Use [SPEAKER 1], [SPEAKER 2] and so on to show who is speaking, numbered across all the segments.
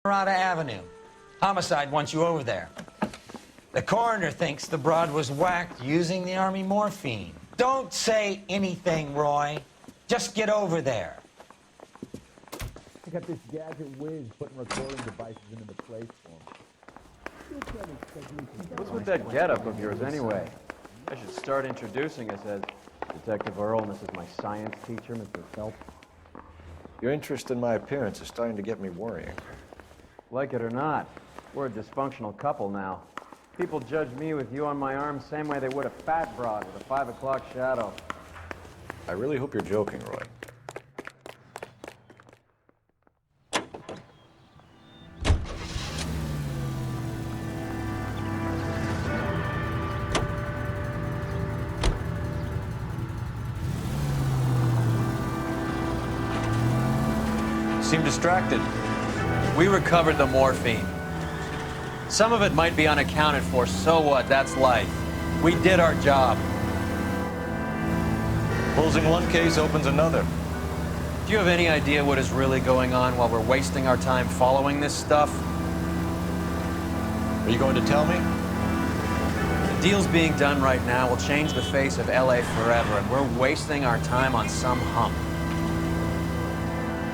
[SPEAKER 1] Avenue. Homicide wants you over there. The coroner thinks the broad was whacked using the army morphine. Don't say anything, Roy. Just get over there.
[SPEAKER 2] I got this gadget whiz putting recording devices into the place for him.
[SPEAKER 3] What's with that getup of yours anyway? I should start introducing us as Detective Earl, and this is my science teacher, Mr. Phelps.
[SPEAKER 4] Your interest in my appearance is starting to get me worrying.
[SPEAKER 3] Like it or not, we're a dysfunctional couple now. People judge me with you on my arm same way they would a fat broad with a 5 o'clock shadow.
[SPEAKER 4] I really hope you're joking, Roy.
[SPEAKER 5] Seem distracted. We recovered the morphine. Some of it might be unaccounted for, so what? That's life. We did our job.
[SPEAKER 4] Closing one case opens another.
[SPEAKER 5] Do you have any idea what is really going on while we're wasting our time following this stuff?
[SPEAKER 4] Are you going to tell me?
[SPEAKER 5] The deals being done right now will change the face of LA forever, and we're wasting our time on some hump.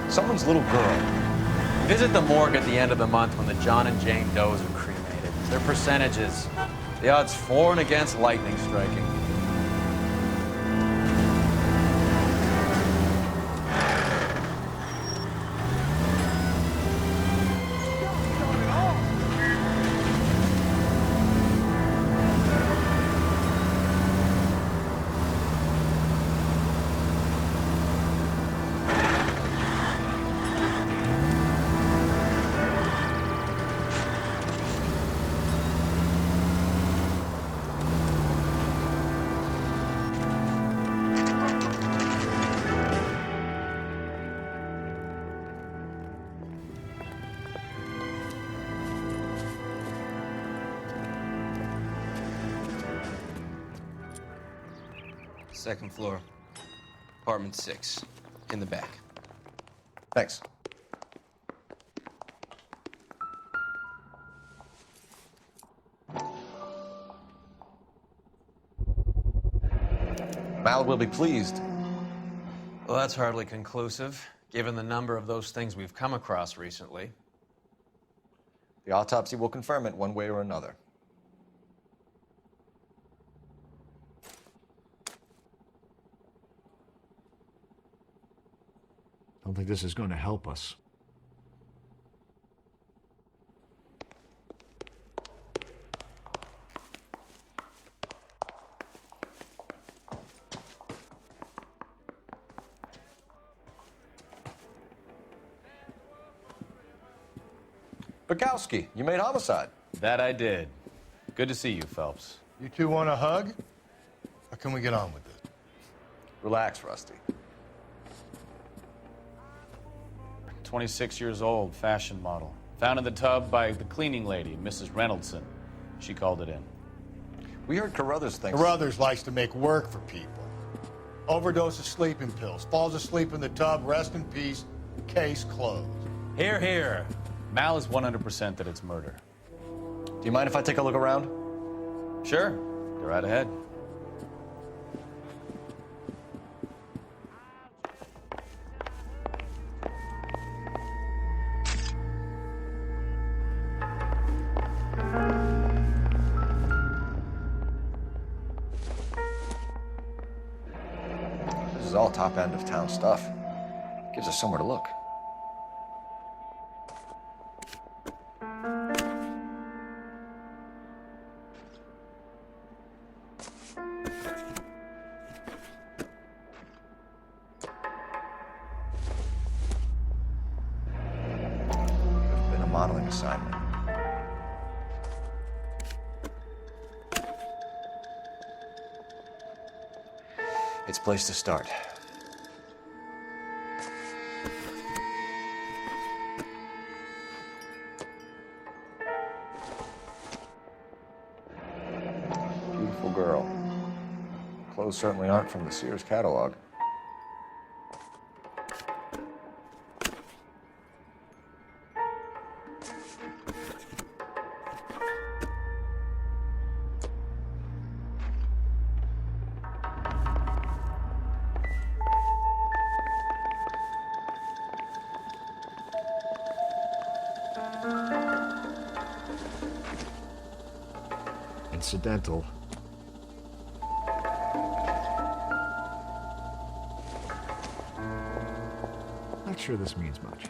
[SPEAKER 4] Someone's little girl.
[SPEAKER 5] Visit the morgue at the end of the month when the John and Jane Does are cremated. Their percentages. The odds for and against lightning striking.
[SPEAKER 6] Second floor, apartment 6, in the back.
[SPEAKER 4] Thanks. Mal will be pleased.
[SPEAKER 5] Well, that's hardly conclusive, given the number of those things we've come across recently.
[SPEAKER 4] The autopsy will confirm it one way or another.
[SPEAKER 7] I don't think this is going to help us.
[SPEAKER 4] Bukowski, you made homicide.
[SPEAKER 8] That I did. Good to see you, Phelps.
[SPEAKER 9] You two want a hug? Or can we get on with it?
[SPEAKER 4] Relax, Rusty.
[SPEAKER 8] 26 years old, fashion model. Found in the tub by the cleaning lady, Mrs. Reynoldson. She called it in.
[SPEAKER 4] We heard Carruthers thinks...
[SPEAKER 9] Carruthers likes to make work for people. Overdose of sleeping pills. Falls asleep in the tub. Rest in peace. Case closed.
[SPEAKER 8] Here, here. Mal is 100% that it's murder.
[SPEAKER 4] Do you mind if I take a look around?
[SPEAKER 8] Sure. Go right ahead.
[SPEAKER 4] This is all top end of town stuff. Gives us somewhere to look. There's been a modeling assignment. It's a place to start. Beautiful girl. Clothes certainly aren't from the Sears catalog.
[SPEAKER 7] incidental. Not sure this means much.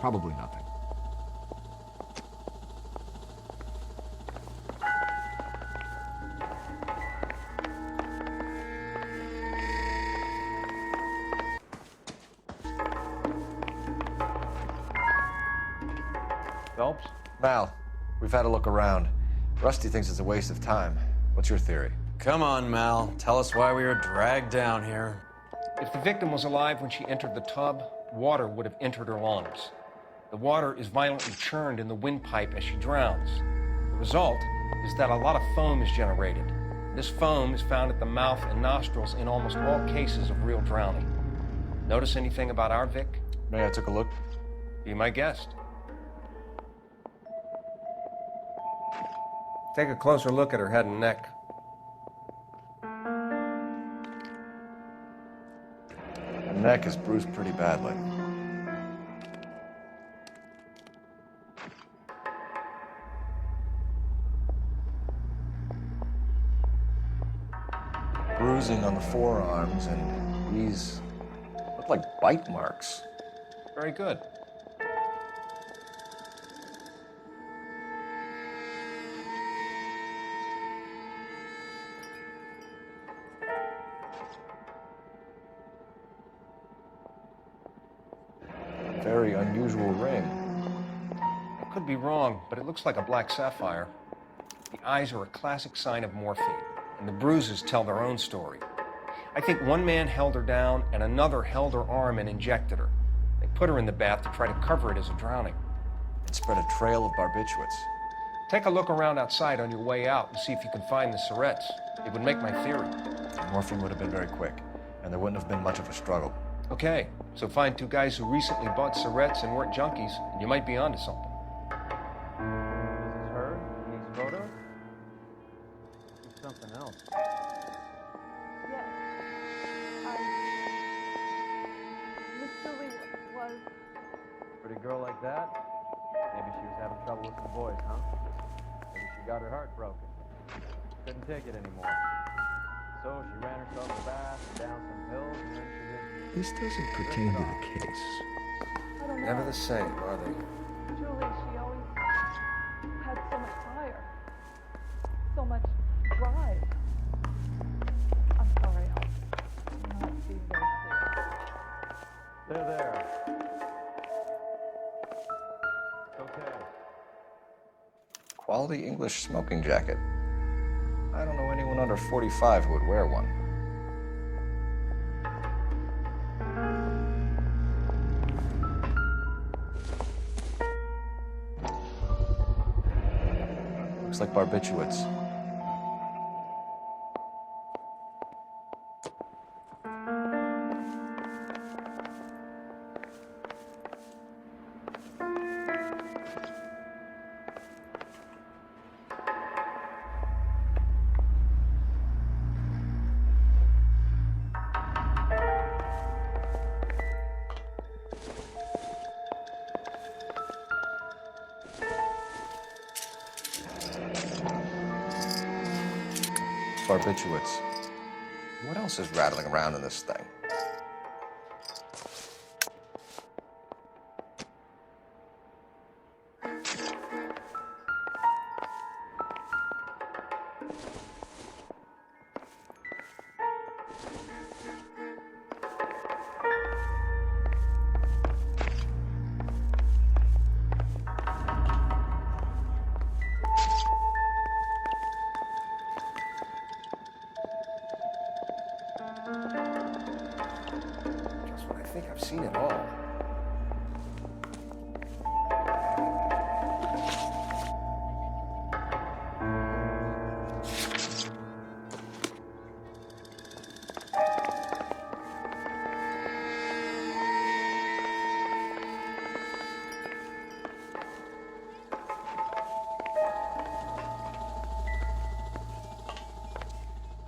[SPEAKER 7] Probably nothing.
[SPEAKER 3] Phelps?
[SPEAKER 4] Mal, we've had a look around. Rusty thinks it's a waste of time. What's your theory?
[SPEAKER 5] Come on, Mal. Tell us why we were dragged down here.
[SPEAKER 10] If the victim was alive when she entered the tub, water would have entered her lungs. The water is violently churned in the windpipe as she drowns. The result is that a lot of foam is generated. This foam is found at the mouth and nostrils in almost all cases of real drowning. Notice anything about our Vic?
[SPEAKER 4] May I took a look?
[SPEAKER 10] Be my guest. Take a closer look at her head and neck.
[SPEAKER 4] Her neck is bruised pretty badly. Bruising on the forearms, and these look like bite marks.
[SPEAKER 10] Very good.
[SPEAKER 4] Very unusual ring.
[SPEAKER 10] I could be wrong, but it looks like a black sapphire. The eyes are a classic sign of morphine, and the bruises tell their own story. I think one man held her down and another held her arm and injected her. They put her in the bath to try to cover it as a drowning.
[SPEAKER 4] It spread a trail of barbiturates.
[SPEAKER 10] Take a look around outside on your way out and see if you can find the syrettes. It would make my theory.
[SPEAKER 4] Morphine would have been very quick, and there wouldn't have been much of a struggle.
[SPEAKER 10] Okay, so find two guys who recently bought syrettes and weren't junkies, and you might be onto something.
[SPEAKER 3] This is her in these photos? It's something else.
[SPEAKER 11] Yes. Miss Julie was...
[SPEAKER 3] Pretty girl like that? Maybe she was having trouble with some boys, huh? Maybe she got her heart broken. Couldn't take it anymore. So she ran herself a bath, down some pills, and then she did...
[SPEAKER 7] This doesn't pertain to the case.
[SPEAKER 11] I don't know.
[SPEAKER 10] Never the same, are they?
[SPEAKER 11] Julie, she always had so much fire. So much drive. I'm sorry, I'm not being very clear.
[SPEAKER 3] There. Okay.
[SPEAKER 4] Quality English smoking jacket. I don't know anyone under 45 who would wear one. Looks like barbiturates. Barbiturates. What else is rattling around in this thing?
[SPEAKER 10] Just when I think I've seen it all.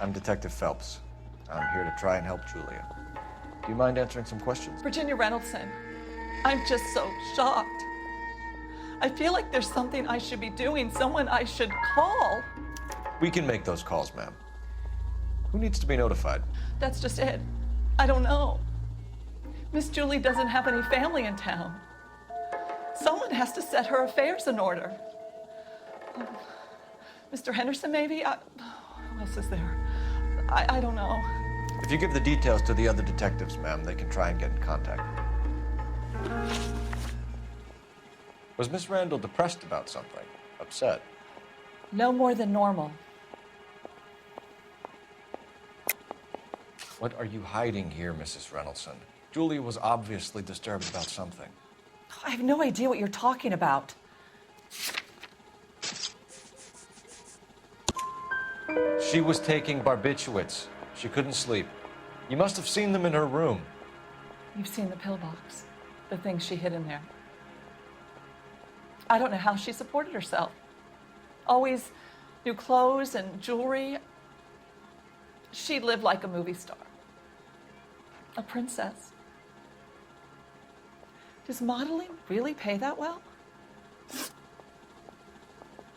[SPEAKER 4] I'm Detective Phelps. I'm here to try and help Julia. Do you mind answering some questions?
[SPEAKER 11] Virginia Reynoldson, I'm just so shocked. I feel like there's something I should be doing, someone I should call.
[SPEAKER 4] We can make those calls, ma'am. Who needs to be notified?
[SPEAKER 11] That's just it. I don't know. Miss Julie doesn't have any family in town. Someone has to set her affairs in order. Mr. Henderson, maybe? Who else is there? I don't know.
[SPEAKER 4] If you give the details to the other detectives, ma'am, they can try and get in contact. Was Miss Randall depressed about something? Upset?
[SPEAKER 11] No more than normal.
[SPEAKER 4] What are you hiding here, Mrs. Reynoldson? Julia was obviously disturbed about something.
[SPEAKER 11] I have no idea what you're talking about.
[SPEAKER 4] She was taking barbiturates. She couldn't sleep. You must have seen them in her room.
[SPEAKER 11] You've seen the pillbox, the things she hid in there. I don't know how she supported herself. Always new clothes and jewelry. She lived like a movie star. A princess. Does modeling really pay that well?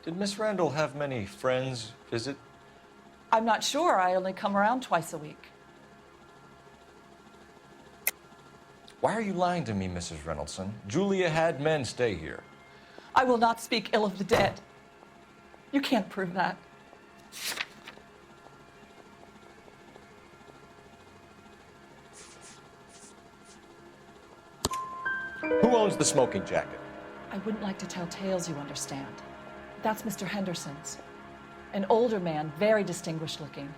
[SPEAKER 4] Did Miss Randall have many friends visit?
[SPEAKER 11] I'm not sure. I only come around twice a week.
[SPEAKER 4] Why are you lying to me, Mrs. Reynoldson? Julia had men stay here.
[SPEAKER 11] I will not speak ill of the dead. You can't prove that.
[SPEAKER 4] Who owns the smoking jacket?
[SPEAKER 11] I wouldn't like to tell tales, you understand. That's Mr. Henderson's. An older man, very distinguished looking.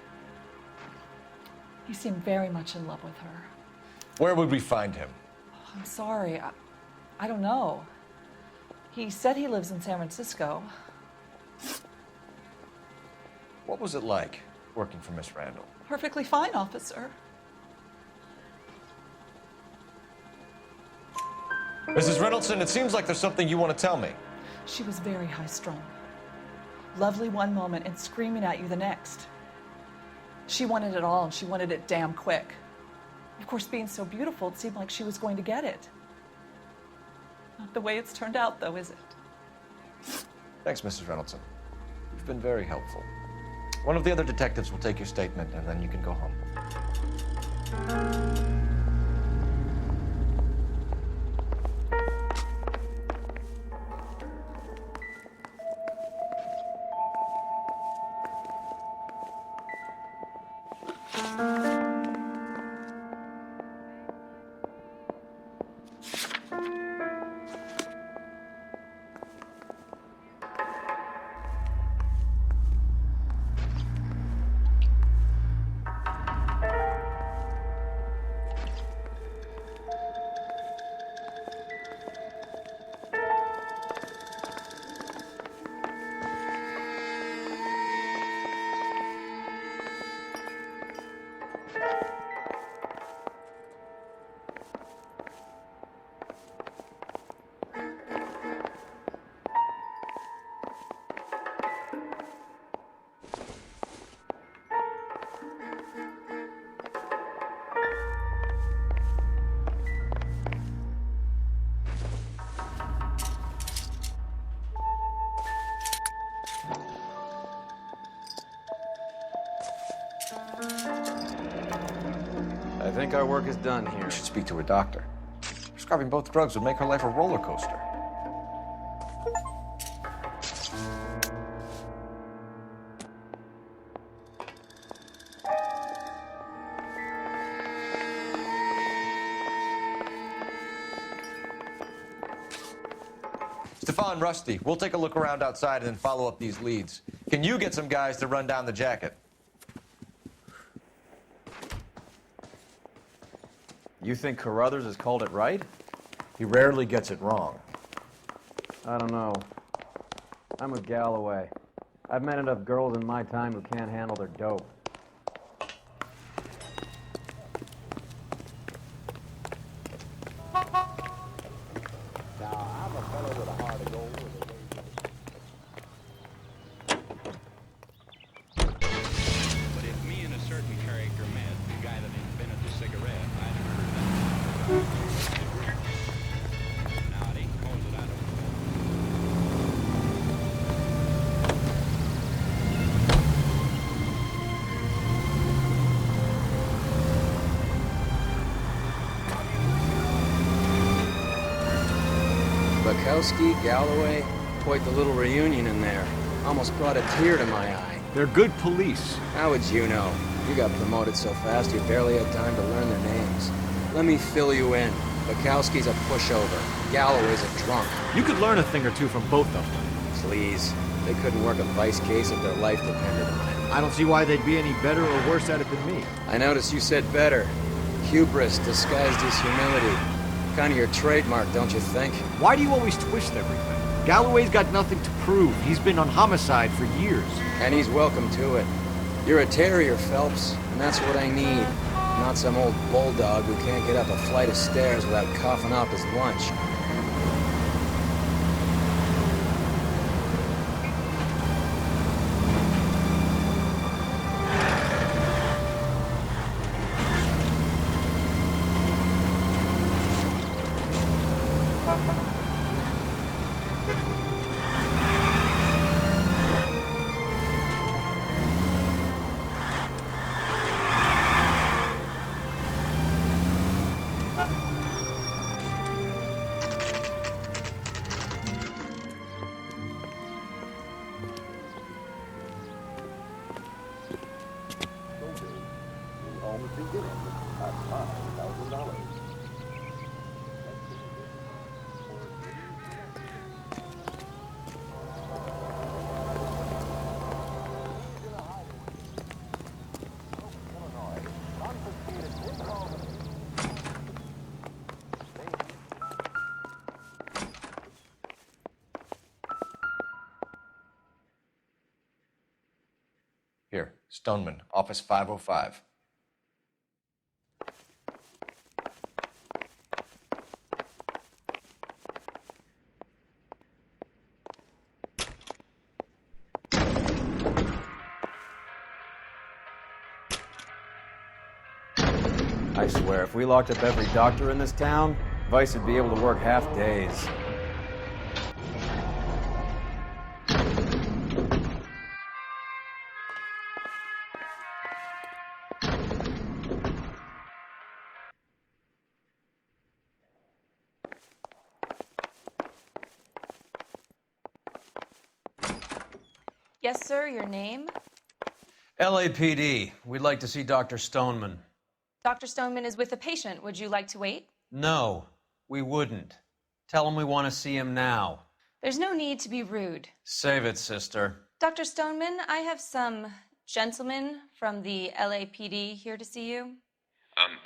[SPEAKER 11] He seemed very much in love with her.
[SPEAKER 4] Where would we find him?
[SPEAKER 11] I'm sorry. I don't know. He said he lives in San Francisco.
[SPEAKER 4] What was it like working for Miss Randall?
[SPEAKER 11] Perfectly fine, officer.
[SPEAKER 4] Mrs. Reynoldson, it seems like there's something you want to tell me.
[SPEAKER 11] She was very high-strung. Lovely one moment and screaming at you the next. She wanted it all, and she wanted it damn quick. Of course, being so beautiful, it seemed like she was going to get it. Not the way it's turned out, though, is it?
[SPEAKER 4] Thanks, Mrs. Reynoldson. You've been very helpful. One of the other detectives will take your statement, and then you can go home.
[SPEAKER 6] I think our work is done here.
[SPEAKER 4] You should speak to a doctor. Prescribing both drugs would make her life a roller coaster. Stefan, Rusty, we'll take a look around outside and then follow up these leads. Can you get some guys to run down the jacket?
[SPEAKER 3] You think Carruthers has called it right?
[SPEAKER 4] He rarely gets it wrong.
[SPEAKER 3] I don't know. I'm with Galloway. I've met enough girls in my time who can't handle their dope.
[SPEAKER 12] But if me and a certain character met,
[SPEAKER 3] Bukowski, Galloway, quite the little reunion in there. Almost brought a tear to my eye.
[SPEAKER 7] They're good police.
[SPEAKER 3] How would you know? You got promoted so fast you barely had time to learn their names. Let me fill you in. Bukowski's a pushover. Galloway's a drunk.
[SPEAKER 7] You could learn a thing or two from both of them.
[SPEAKER 3] Please. They couldn't work a vice case if their life depended on it.
[SPEAKER 7] I don't see why they'd be any better or worse at it than me.
[SPEAKER 3] I noticed you said better. Hubris disguised as humility. Kind of your trademark, don't you think?
[SPEAKER 7] Why do you always twist everything? Galloway's got nothing to prove. He's been on homicide for years.
[SPEAKER 3] And he's welcome to it. You're a terrier, Phelps, and that's what I need. Not some old bulldog who can't get up a flight of stairs without coughing up his lunch.
[SPEAKER 4] Here, Stoneman, office 505.
[SPEAKER 5] I swear, if we locked up every doctor in this town, Vice would be able to work half days.
[SPEAKER 12] Yes, sir, your name?
[SPEAKER 5] LAPD. We'd like to see Dr. Stoneman.
[SPEAKER 12] Dr. Stoneman is with a patient. Would you like to wait?
[SPEAKER 5] No, we wouldn't. Tell him we want to see him now.
[SPEAKER 12] There's no need to be rude.
[SPEAKER 5] Save it, sister.
[SPEAKER 12] Dr. Stoneman, I have some gentlemen from the LAPD here to see you.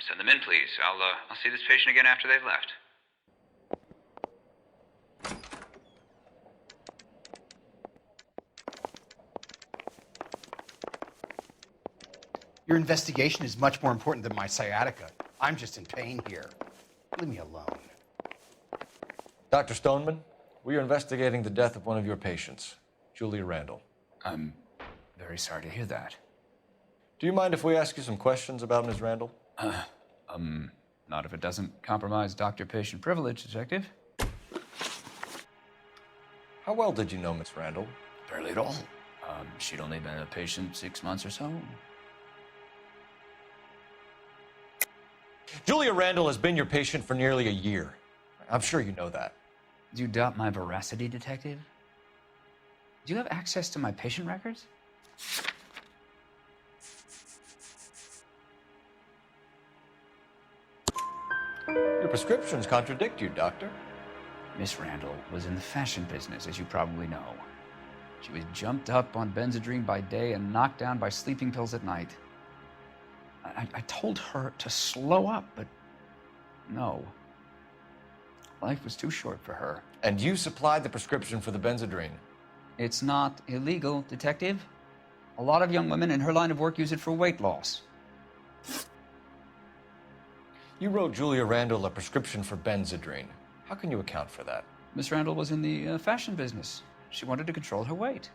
[SPEAKER 13] Send them in, please. I'll see this patient again after they've left.
[SPEAKER 9] Your investigation is much more important than my sciatica. I'm just in pain here. Leave me alone.
[SPEAKER 4] Dr. Stoneman, we are investigating the death of one of your patients, Julia Randall.
[SPEAKER 6] I'm very sorry to hear that.
[SPEAKER 4] Do you mind if we ask you some questions about Ms. Randall?
[SPEAKER 6] Not if it doesn't compromise doctor-patient privilege, Detective.
[SPEAKER 4] How well did you know Miss Randall?
[SPEAKER 6] Barely at all. She'd only been a patient 6 months or so.
[SPEAKER 4] Julia Randall has been your patient for nearly a year. I'm sure you know that.
[SPEAKER 6] Do you doubt my veracity, Detective? Do you have access to my patient records?
[SPEAKER 4] Your prescriptions contradict you, Doctor.
[SPEAKER 6] Miss Randall was in the fashion business, as you probably know. She was jumped up on Benzedrine by day and knocked down by sleeping pills at night. I told her to slow up, but no. Life was too short for her.
[SPEAKER 4] And you supplied the prescription for the Benzedrine.
[SPEAKER 6] It's not illegal, Detective. A lot of young women in her line of work use it for weight loss.
[SPEAKER 4] You wrote Julia Randall a prescription for Benzedrine. How can you account for that?
[SPEAKER 6] Miss Randall was in the fashion business. She wanted to control her weight.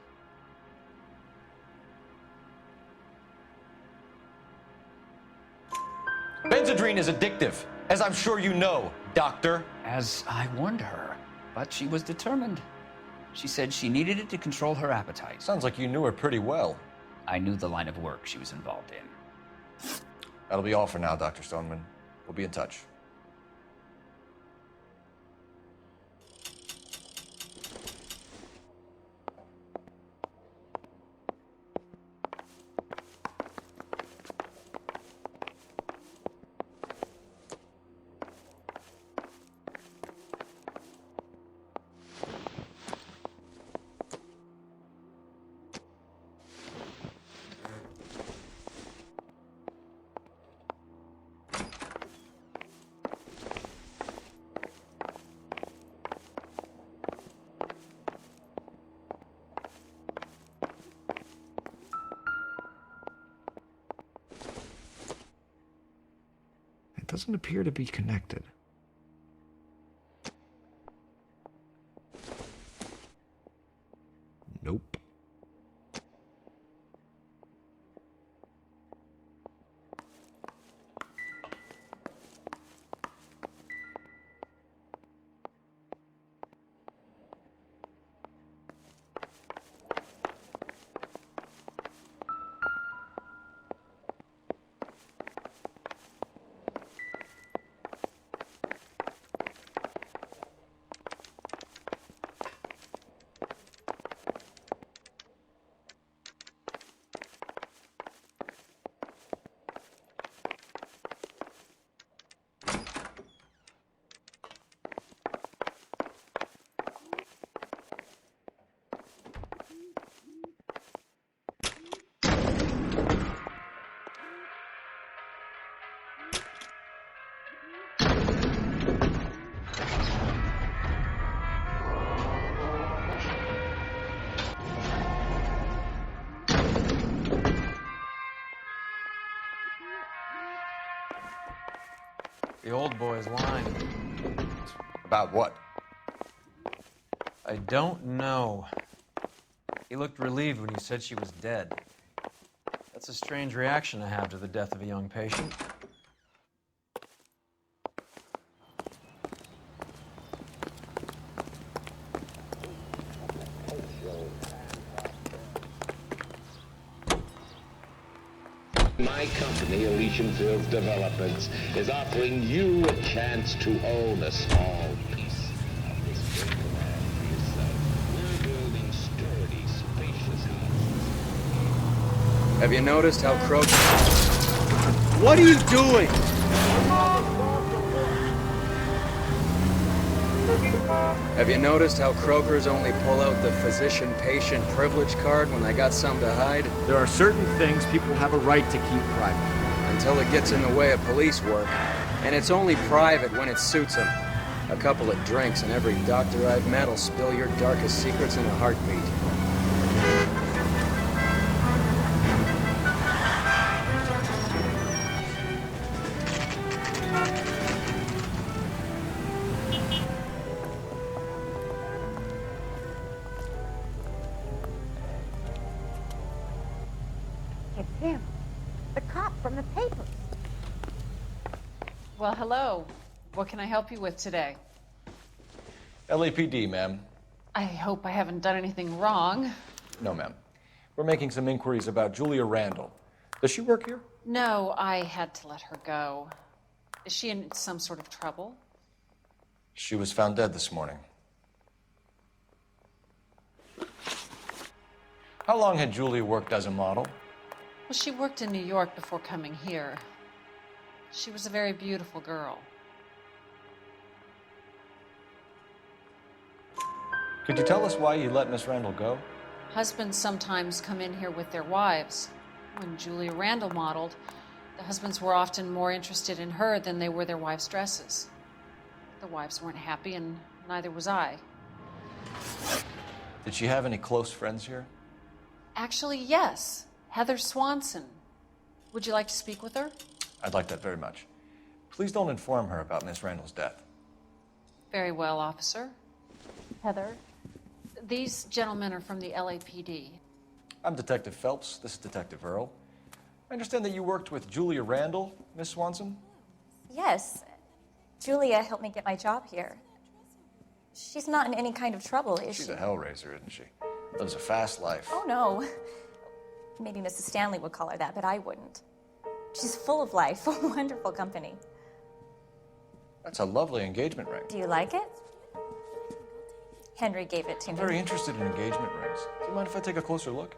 [SPEAKER 4] Benzedrine is addictive, as I'm sure you know, Doctor.
[SPEAKER 6] As I warned her, but she was determined. She said she needed it to control her appetite.
[SPEAKER 4] Sounds like you knew her pretty well.
[SPEAKER 6] I knew the line of work she was involved in.
[SPEAKER 4] That'll be all for now, Dr. Stoneman. We'll be in touch.
[SPEAKER 7] doesn't appear to be connected. Nope.
[SPEAKER 5] The old boy's lying.
[SPEAKER 4] About what?
[SPEAKER 5] I don't know. He looked relieved when you said she was dead. That's a strange reaction to have to the death of a young patient.
[SPEAKER 14] My company, Elysian Fields Developments, is offering you a chance to own a small piece of this great land for yourself. We're building sturdy, spacious houses.
[SPEAKER 5] Have you noticed how Croak...
[SPEAKER 7] What are you doing?
[SPEAKER 5] Have you noticed how Croakers only pull out the physician-patient privilege card when they got something to hide?
[SPEAKER 7] There are certain things people have a right to keep private.
[SPEAKER 5] Until it gets in the way of police work. And it's only private when it suits them. A couple of drinks and every doctor I've met will spill your darkest secrets in a heartbeat.
[SPEAKER 15] It's him. The cop from the papers.
[SPEAKER 16] Well, hello. What can I help you with today?
[SPEAKER 4] LAPD, ma'am.
[SPEAKER 16] I hope I haven't done anything wrong.
[SPEAKER 4] No, ma'am. We're making some inquiries about Julia Randall. Does she work here?
[SPEAKER 16] No, I had to let her go. Is she in some sort of trouble?
[SPEAKER 4] She was found dead this morning. How long had Julia worked as a model?
[SPEAKER 16] Well, she worked in New York before coming here. She was a very beautiful girl.
[SPEAKER 4] Could you tell us why you let Miss Randall go?
[SPEAKER 16] Husbands sometimes come in here with their wives. When Julia Randall modeled, the husbands were often more interested in her than they were their wives' dresses. The wives weren't happy, and neither was I.
[SPEAKER 4] Did she have any close friends here?
[SPEAKER 16] Actually, yes. Heather Swanson. Would you like to speak with her?
[SPEAKER 4] I'd like that very much. Please don't inform her about Miss Randall's death.
[SPEAKER 16] Very well, officer. Heather, these gentlemen are from the LAPD.
[SPEAKER 4] I'm Detective Phelps. This is Detective Earl. I understand that you worked with Julia Randall, Miss Swanson?
[SPEAKER 17] Yes. Julia helped me get my job here. She's not in any kind of trouble, is she?
[SPEAKER 4] She's a hellraiser, isn't she? Lives a fast life.
[SPEAKER 17] Oh, no. Maybe Mrs. Stanley would call her that, but I wouldn't. She's full of life, a wonderful company.
[SPEAKER 4] That's a lovely engagement ring.
[SPEAKER 17] Do you like it? Henry gave it to
[SPEAKER 4] I'm
[SPEAKER 17] me.
[SPEAKER 4] very interested in engagement rings. Do you mind if I take a closer look?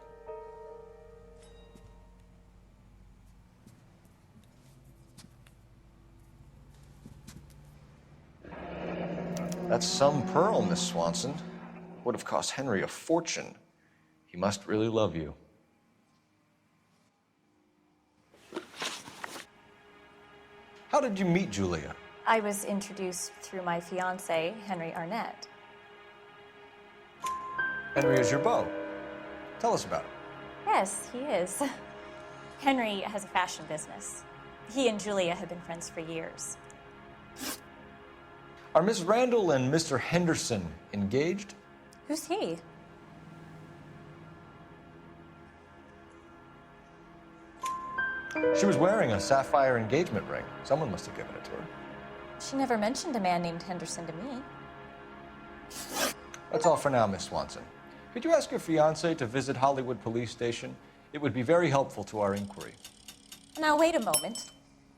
[SPEAKER 4] That's some pearl, Miss Swanson. Would have cost Henry a fortune. He must really love you. How did you meet Julia?
[SPEAKER 17] I was introduced through my fiancé, Henry Arnett.
[SPEAKER 4] Henry is your beau. Tell us about him.
[SPEAKER 17] Yes, he is. Henry has a fashion business. He and Julia have been friends for years.
[SPEAKER 4] Are Miss Randall and Mr. Henderson engaged?
[SPEAKER 17] Who's he?
[SPEAKER 4] She was wearing a sapphire engagement ring. Someone must have given it to her.
[SPEAKER 17] She never mentioned a man named Henderson to me.
[SPEAKER 4] That's all for now, Miss Swanson. Could you ask your fiancé to visit Hollywood Police Station? It would be very helpful to our inquiry.
[SPEAKER 17] Now, wait a moment.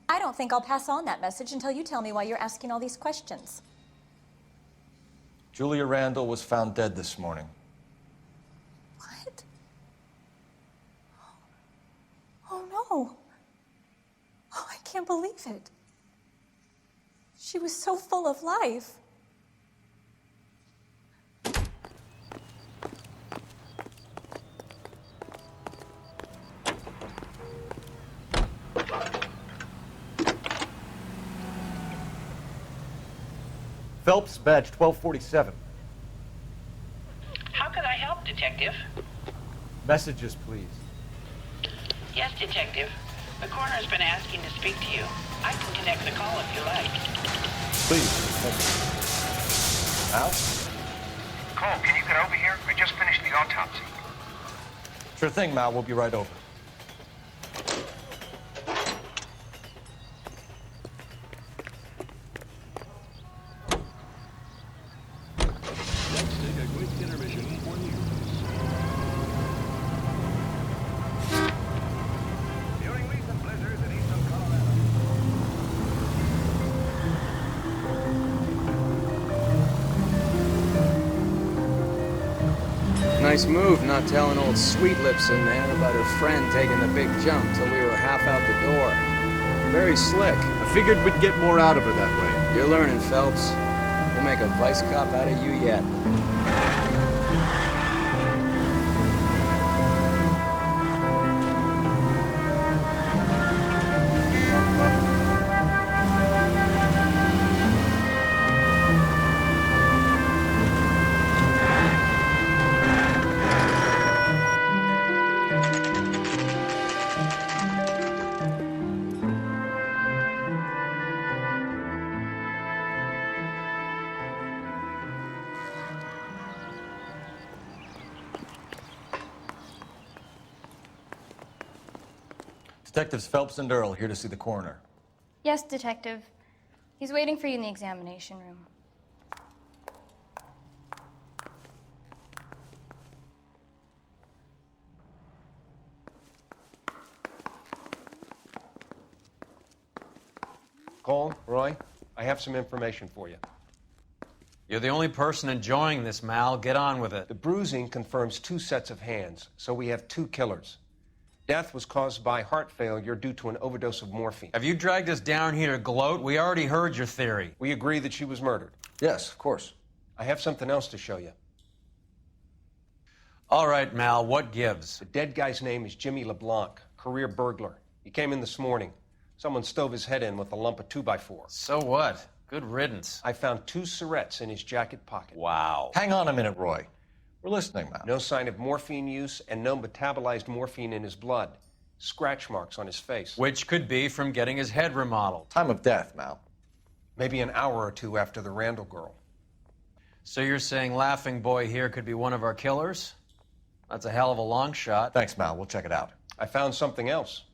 [SPEAKER 17] I don't think I'll pass on that message until you tell me why you're asking all these questions.
[SPEAKER 4] Julia Randall was found dead this morning.
[SPEAKER 17] What? Oh, no. Oh, I can't believe it. She was so full of life.
[SPEAKER 7] Phelps, badge 1247.
[SPEAKER 18] How can I help, Detective?
[SPEAKER 7] Messages, please.
[SPEAKER 18] Yes, Detective. The coroner's been asking to speak to you. I can connect the call if you like.
[SPEAKER 4] Please. Al?
[SPEAKER 19] Cole, can you get over here? I just finished the autopsy.
[SPEAKER 4] Sure thing, Mal. We'll be right over.
[SPEAKER 20] Let's take a quick intermission for news. During recent blizzards in eastern Colorado.
[SPEAKER 21] Nice move not telling old Sweet Lips in there about her friend taking the big jump till we were half out the door. Very slick.
[SPEAKER 7] I figured we'd get more out of her that way.
[SPEAKER 21] You're learning, Phelps. We'll make a vice cop out of you yet.
[SPEAKER 4] Detectives Phelps and Earl here to see the coroner.
[SPEAKER 22] Yes, Detective. He's waiting for you in the examination room.
[SPEAKER 10] Cole, Roy, I have some information for you.
[SPEAKER 5] You're the only person enjoying this, Mal. Get on with it.
[SPEAKER 10] The bruising confirms 2 sets of hands, so we have 2 killers. Death was caused by heart failure due to an overdose of morphine.
[SPEAKER 5] Have you dragged us down here to gloat? We already heard your theory.
[SPEAKER 10] We agree that she was murdered.
[SPEAKER 4] Yes, of course.
[SPEAKER 10] I have something else to show you.
[SPEAKER 5] All right, Mal, what gives?
[SPEAKER 10] The dead guy's name is Jimmy LeBlanc, career burglar. He came in this morning. Someone stove his head in with a lump of 2x4.
[SPEAKER 5] So what? Good riddance.
[SPEAKER 10] I found 2 syrettes in his jacket pocket.
[SPEAKER 5] Wow.
[SPEAKER 4] Hang on a minute, Roy. We're listening, Mal.
[SPEAKER 10] No sign of morphine use and no metabolized morphine in his blood. Scratch marks on his face.
[SPEAKER 5] Which could be from getting his head remodeled.
[SPEAKER 4] Time of death, Mal.
[SPEAKER 10] Maybe an hour or 2 after the Randall girl.
[SPEAKER 5] So you're saying Laughing Boy here could be one of our killers? That's a hell of a long shot.
[SPEAKER 4] Thanks, Mal. We'll check it out.
[SPEAKER 10] I found something else.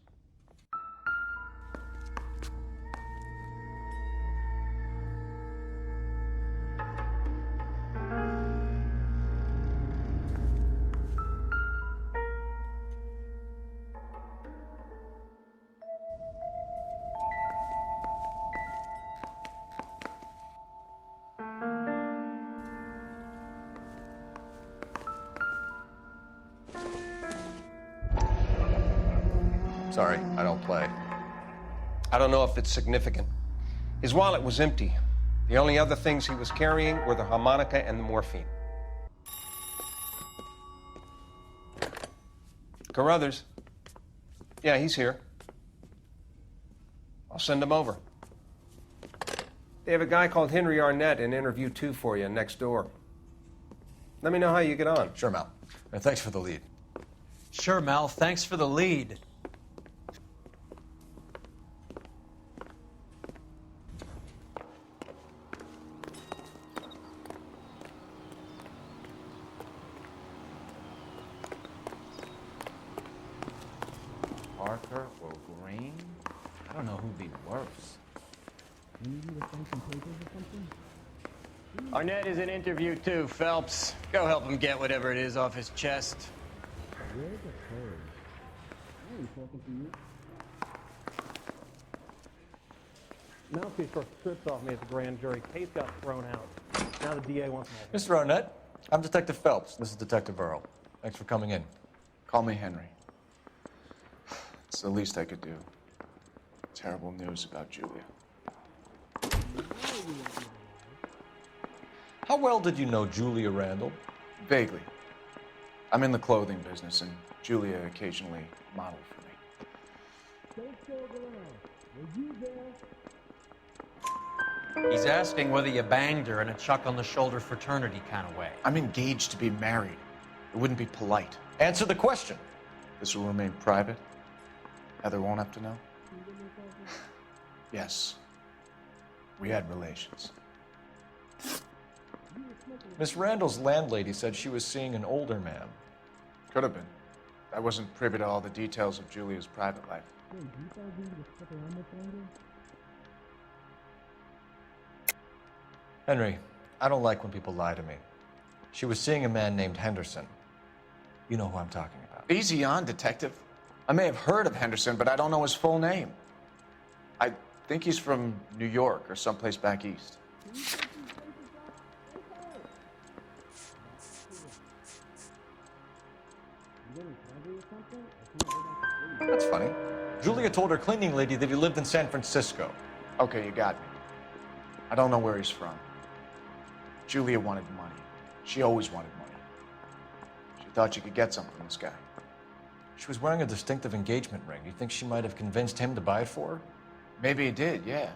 [SPEAKER 4] Sorry, I don't play.
[SPEAKER 10] I don't know if it's significant. His wallet was empty. The only other things he was carrying were the harmonica and the morphine. Carruthers. Yeah, he's here. I'll send him over. They have a guy called Henry Arnett in interview 2 for you next door. Let me know how you get on.
[SPEAKER 4] Sure, Mal. And thanks for the lead.
[SPEAKER 5] Sure, Mal. Thanks for the lead.
[SPEAKER 1] Parker or Green? I don't know who'd be worse.
[SPEAKER 2] Arnett is in interview too, Phelps. Go help him get whatever it is off his chest.
[SPEAKER 23] Mouthpiece first stripped off me at the grand jury. Case got thrown out. Now the DA wants me.
[SPEAKER 4] Mr. Arnett, I'm Detective Phelps. This is Detective Earl. Thanks for coming in.
[SPEAKER 24] Call me Henry. It's the least I could do. Terrible news about Julia.
[SPEAKER 4] How well did you know Julia Randall?
[SPEAKER 24] Vaguely. I'm in the clothing business, and Julia occasionally modeled for me.
[SPEAKER 5] He's asking whether you banged her in a chuck-on-the-shoulder fraternity kind of way.
[SPEAKER 24] I'm engaged to be married. It wouldn't be polite.
[SPEAKER 4] Answer the question.
[SPEAKER 24] This will remain private? Heather won't have to know? Yes. We had relations.
[SPEAKER 4] Miss Randall's landlady said she was seeing an older man.
[SPEAKER 24] Could have been. I wasn't privy to all the details of Julia's private life.
[SPEAKER 4] Henry, I don't like when people lie to me. She was seeing a man named Henderson. You know who I'm talking about.
[SPEAKER 24] Easy on, Detective. I may have heard of Henderson, but I don't know his full name. I think he's from New York or someplace back east.
[SPEAKER 4] That's funny. Julia told her cleaning lady that he lived in San Francisco.
[SPEAKER 24] Okay, you got me. I don't know where he's from. Julia wanted money. She always wanted money. She thought she could get something from this guy.
[SPEAKER 4] She was wearing a distinctive engagement ring. You think she might have convinced him to buy it for her?
[SPEAKER 24] Maybe he did, yeah.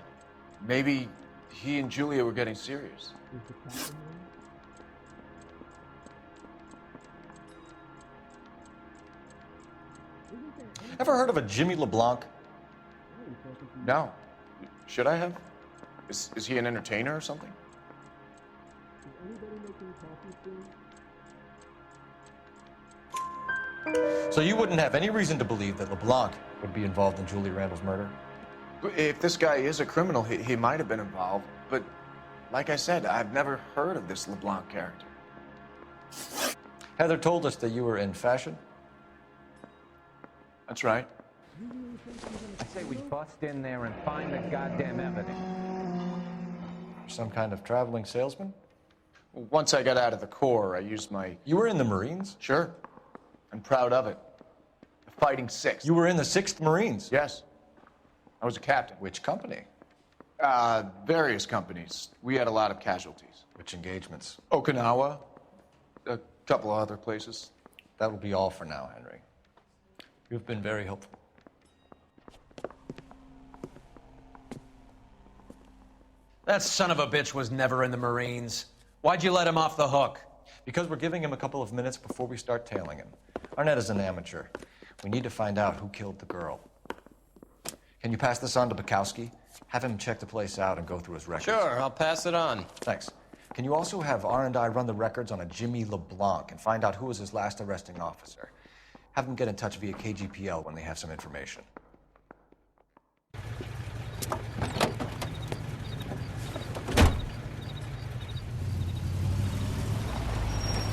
[SPEAKER 24] Maybe he and Julia were getting serious.
[SPEAKER 4] Ever heard of a Jimmy LeBlanc?
[SPEAKER 24] No. Should I have? Is he an entertainer or something?
[SPEAKER 4] So you wouldn't have any reason to believe that LeBlanc would be involved in Julie Randall's murder?
[SPEAKER 24] If this guy is a criminal, he might have been involved. But like I said, I've never heard of this LeBlanc character.
[SPEAKER 4] Heather told us that you were in fashion.
[SPEAKER 24] That's right.
[SPEAKER 1] I say we bust in there and find the goddamn evidence.
[SPEAKER 4] Some kind of traveling salesman?
[SPEAKER 24] Once I got out of the Corps, I used my...
[SPEAKER 4] You were in the Marines?
[SPEAKER 24] Sure. I'm proud of it. The Fighting Sixth.
[SPEAKER 4] You were in the 6th Marines?
[SPEAKER 24] Yes. I was a captain.
[SPEAKER 4] Which company?
[SPEAKER 24] Various companies. We had a lot of casualties.
[SPEAKER 4] Which engagements?
[SPEAKER 24] Okinawa. A couple of other places.
[SPEAKER 4] That will be all for now, Henry. You've been very helpful.
[SPEAKER 5] That son of a bitch was never in the Marines. Why'd you let him off the hook?
[SPEAKER 4] Because we're giving him a couple of minutes before we start tailing him. Arnett is an amateur. We need to find out who killed the girl. Can you pass this on to Bukowski? Have him check the place out and go through his records.
[SPEAKER 2] Sure, I'll pass it on.
[SPEAKER 4] Thanks. Can you also have R&I run the records on a Jimmy LeBlanc and find out who was his last arresting officer? Have them get in touch via KGPL when they have some information.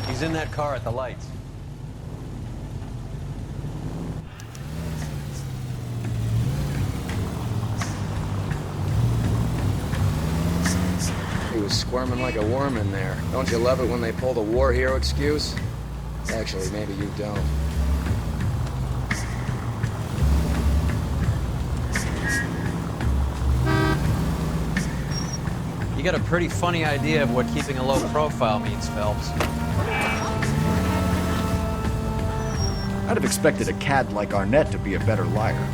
[SPEAKER 5] He's in that car at the lights.
[SPEAKER 21] He was squirming like a worm in there. Don't you love it when they pull the war hero excuse? Actually, maybe you don't.
[SPEAKER 5] You got a pretty funny idea of what keeping a low profile means, Phelps.
[SPEAKER 7] I'd have expected a cad like Arnett to be a better liar.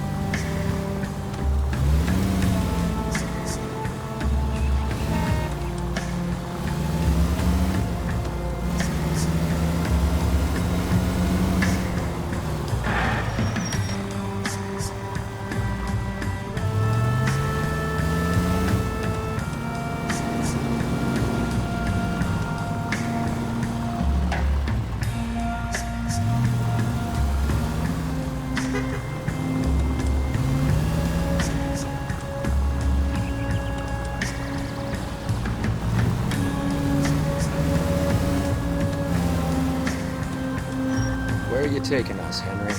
[SPEAKER 21] Where are you taking us, Henry?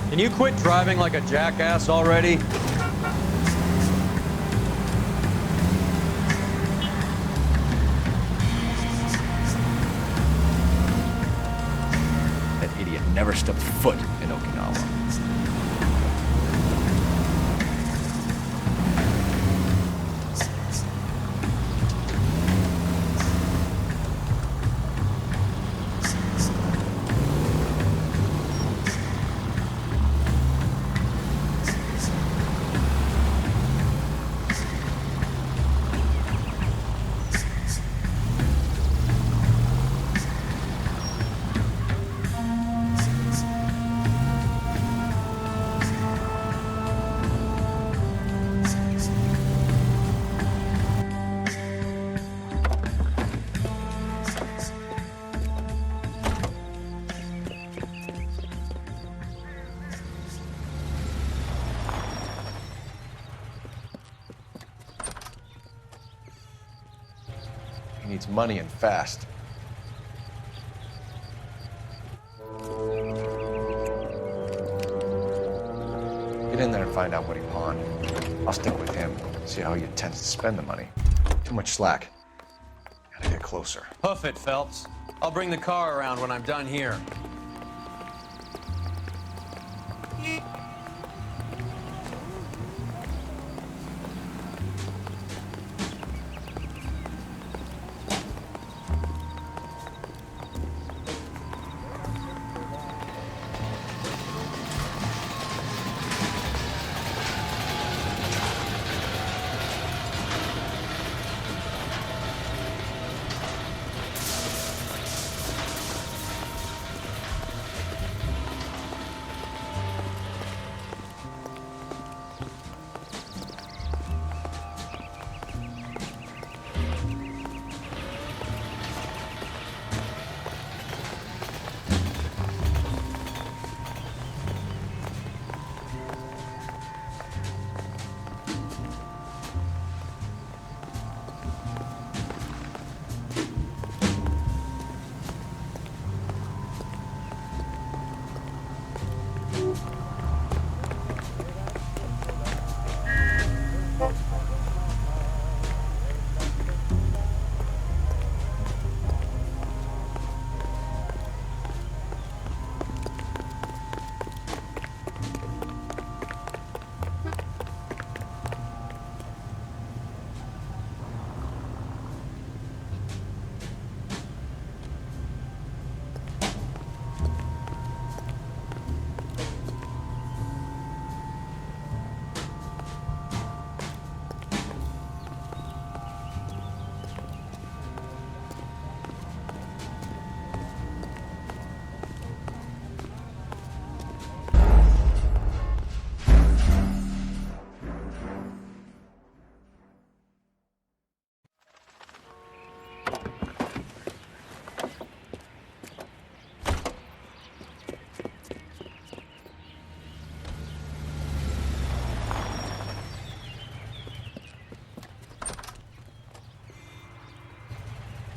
[SPEAKER 5] Can you quit driving like a jackass already?
[SPEAKER 4] That idiot never stepped foot in Okinawa. He needs money and fast. Get in there and find out what he pawned. I'll stick with him, see how he intends to spend the money. Too much slack. Gotta get closer.
[SPEAKER 5] Hoof it, Phelps. I'll bring the car around when I'm done here.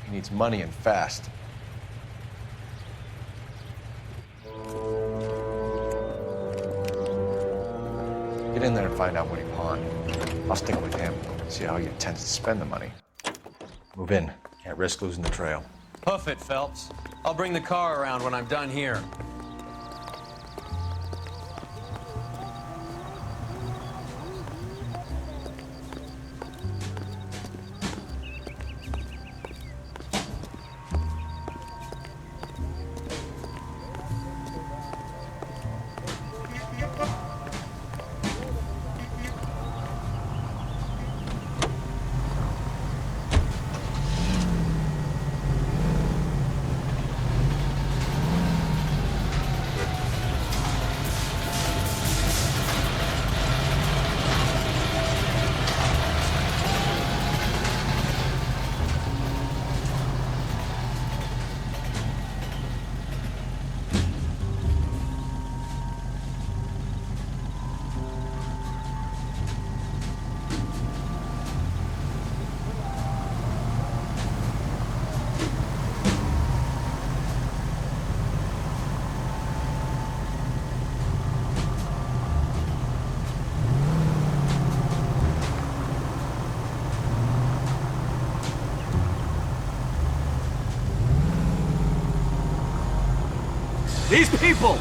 [SPEAKER 4] He needs money and fast. Get in there and find out what he pawned. I'll stick with him, see how he intends to spend the money. Move in. Can't risk losing the trail.
[SPEAKER 5] Hoof it, Phelps. I'll bring the car around when I'm done here.
[SPEAKER 7] These people!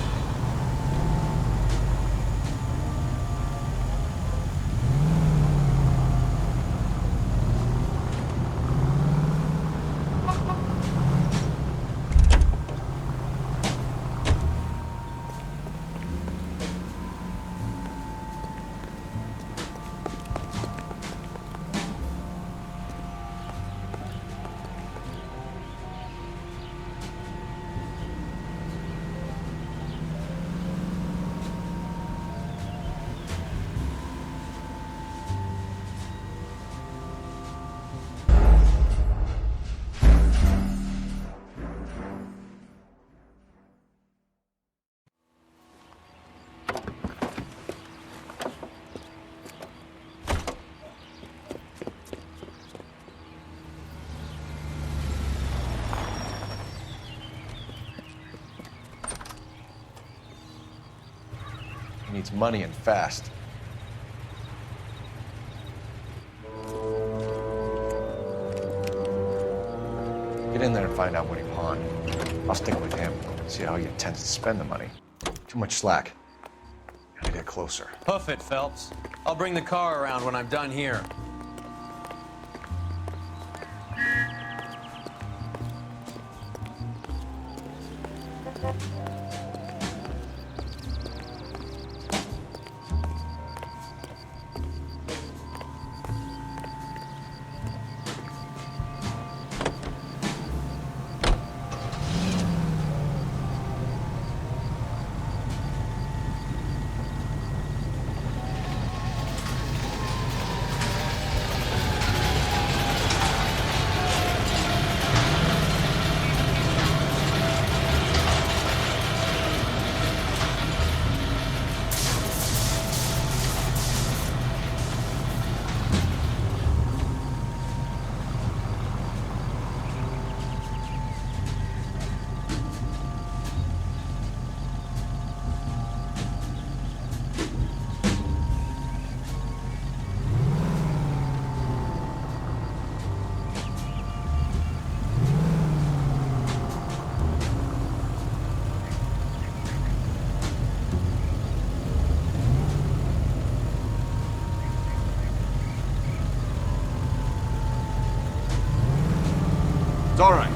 [SPEAKER 4] He needs money and fast. Get in there and find out what he pawned. I'll stick with him, see how he intends to spend the money. Too much slack. Gotta get closer.
[SPEAKER 5] Hoof it, Phelps. I'll bring the car around when I'm done here.
[SPEAKER 7] It's all right.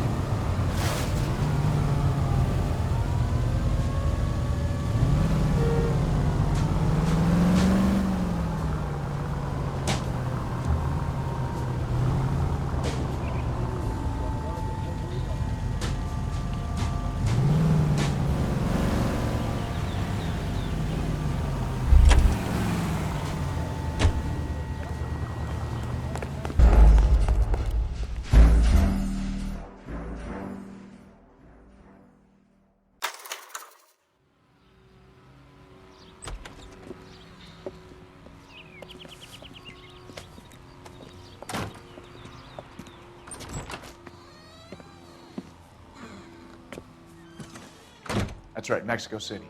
[SPEAKER 24] That's right, Mexico City.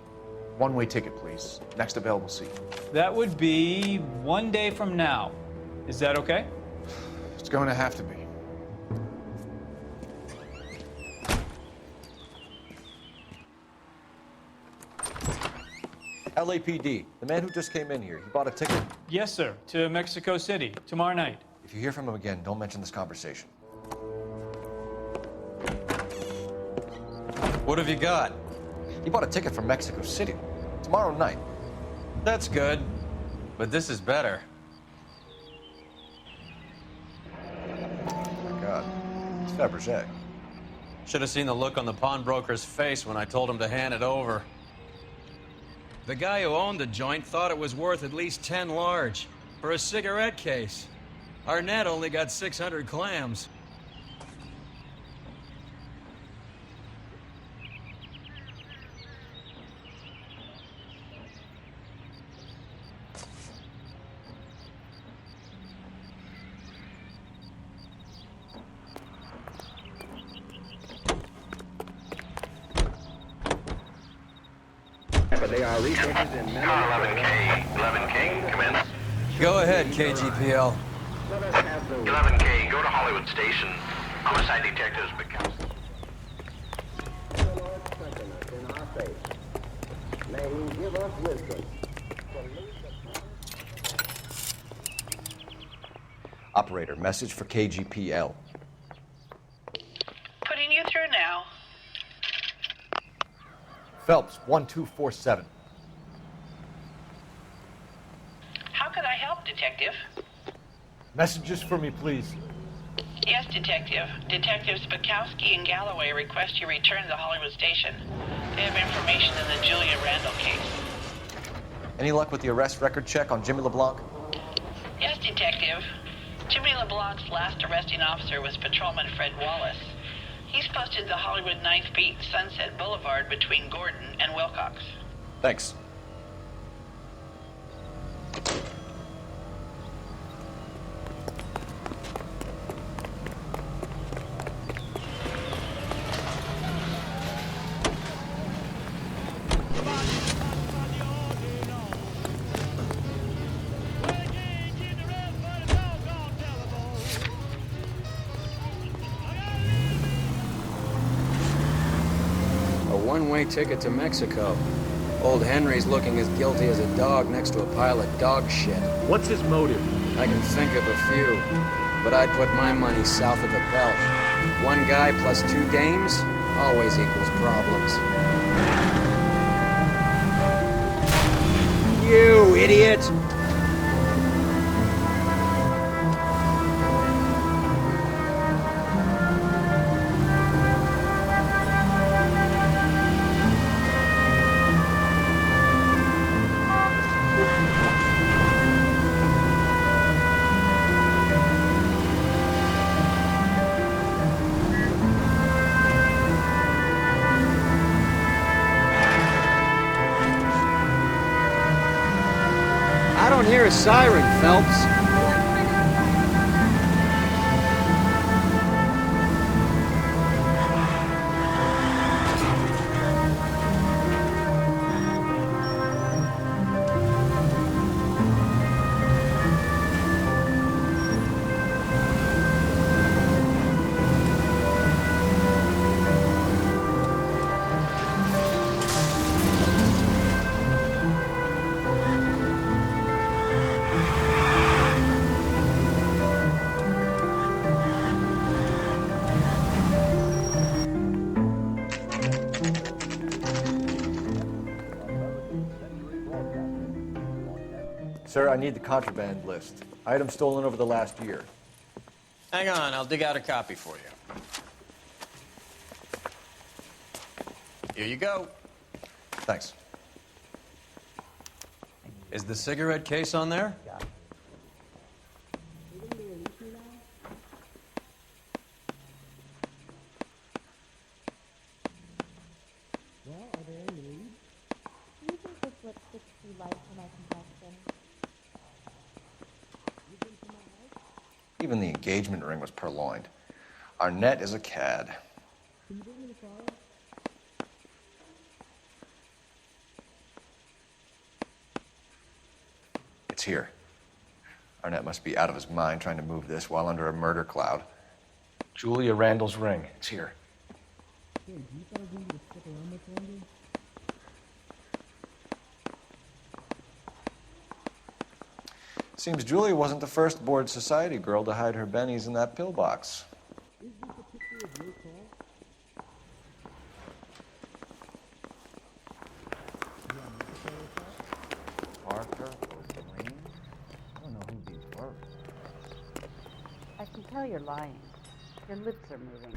[SPEAKER 24] One-way ticket, please. Next available seat.
[SPEAKER 3] That would be 1 day from now. Is that okay?
[SPEAKER 24] It's going to have to be.
[SPEAKER 4] LAPD, the man who just came in here, he bought a ticket?
[SPEAKER 3] Yes, sir. To Mexico City, tomorrow night.
[SPEAKER 4] If you hear from him again, don't mention this conversation.
[SPEAKER 5] What have you got?
[SPEAKER 4] He bought a ticket from Mexico City. Tomorrow night.
[SPEAKER 5] That's good. But this is better.
[SPEAKER 4] Oh my God. It's Fabergé.
[SPEAKER 5] Should have seen the look on the pawnbroker's face when I told him to hand it over.
[SPEAKER 21] The guy who owned the joint thought it was worth at least 10 large for a cigarette case. Arnett only got 600 clams.
[SPEAKER 19] But they are resources in many... Car 11K, come in.
[SPEAKER 5] Go ahead, KGPL.
[SPEAKER 19] 11K, go to Hollywood Station. Homicide detectives, Bukowski.
[SPEAKER 14] faith. May he give us wisdom.
[SPEAKER 4] Operator, message for KGPL.
[SPEAKER 18] Putting you through now.
[SPEAKER 4] Phelps, 1247.
[SPEAKER 18] How could I help, Detective?
[SPEAKER 24] Messages for me, please.
[SPEAKER 18] Yes, Detective. Detectives Bukowski and Galloway request you return to the Hollywood station. They have information in the Julia Randall case.
[SPEAKER 4] Any luck with the arrest record check on Jimmy LeBlanc?
[SPEAKER 18] Yes, Detective. Jimmy LeBlanc's last arresting officer was Patrolman Fred Wallace. He's posted the Hollywood 9th Beat Sunset Boulevard between Gordon and Wilcox.
[SPEAKER 4] Thanks.
[SPEAKER 21] One-way ticket to Mexico. Old Henry's looking as guilty as a dog next to a pile of dog shit.
[SPEAKER 7] What's his motive?
[SPEAKER 21] I can think of a few, but I'd put my money south of the belt. One guy plus 2 dames always equals problems. You idiot! I don't hear a siren, Phelps.
[SPEAKER 4] Sir, I need the contraband list. Items stolen over the last year.
[SPEAKER 2] Hang on, I'll dig out a copy for you. Here you go.
[SPEAKER 4] Thanks.
[SPEAKER 5] Is the cigarette case on there?
[SPEAKER 4] Even the engagement ring was purloined. Arnett is a cad. It's here. Arnett must be out of his mind trying to move this while under a murder cloud.
[SPEAKER 24] Julia Randall's ring. It's here.
[SPEAKER 4] Seems Julia wasn't the first bored society girl to hide her bennies in that pillbox.
[SPEAKER 1] Parker or Green? I don't know who these were.
[SPEAKER 15] I can tell you're lying. Your lips are moving.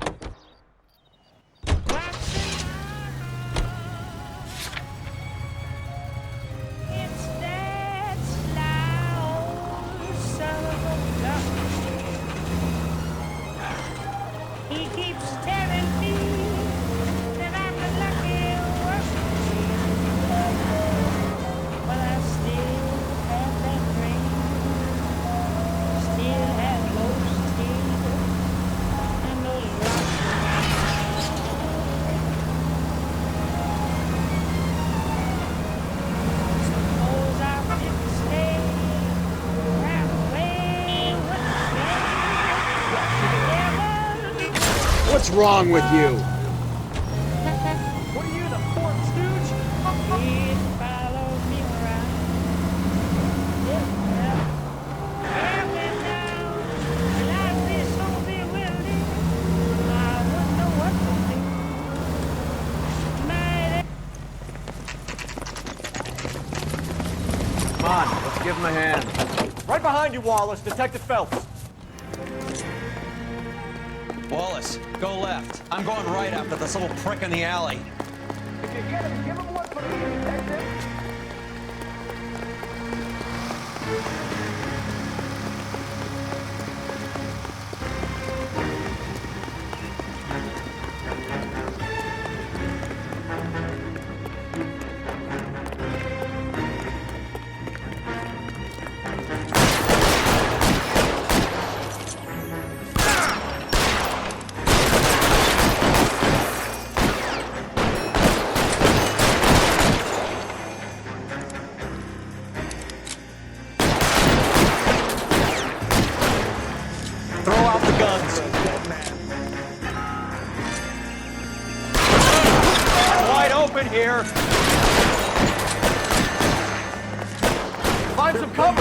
[SPEAKER 8] He keeps telling me that I'm the lucky one. But I still have that ring. Still have those tears and those rocks around. Suppose I didn't stay right away with
[SPEAKER 21] What's wrong with you?
[SPEAKER 23] What are you, the fourth stooge?
[SPEAKER 5] Come on, let's give him a hand.
[SPEAKER 4] Right behind you, Wallace. Detective Phelps.
[SPEAKER 5] Wallace, go left. I'm going right after this little prick in the alley.
[SPEAKER 19] If you get him, give him one for me, detective.
[SPEAKER 4] Throw out the guns. Wide open here. Find some cover.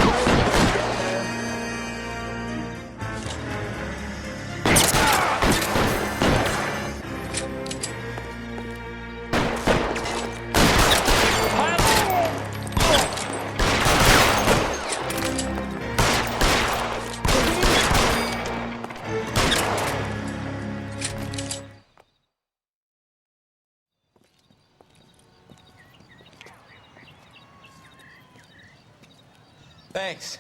[SPEAKER 21] Thanks.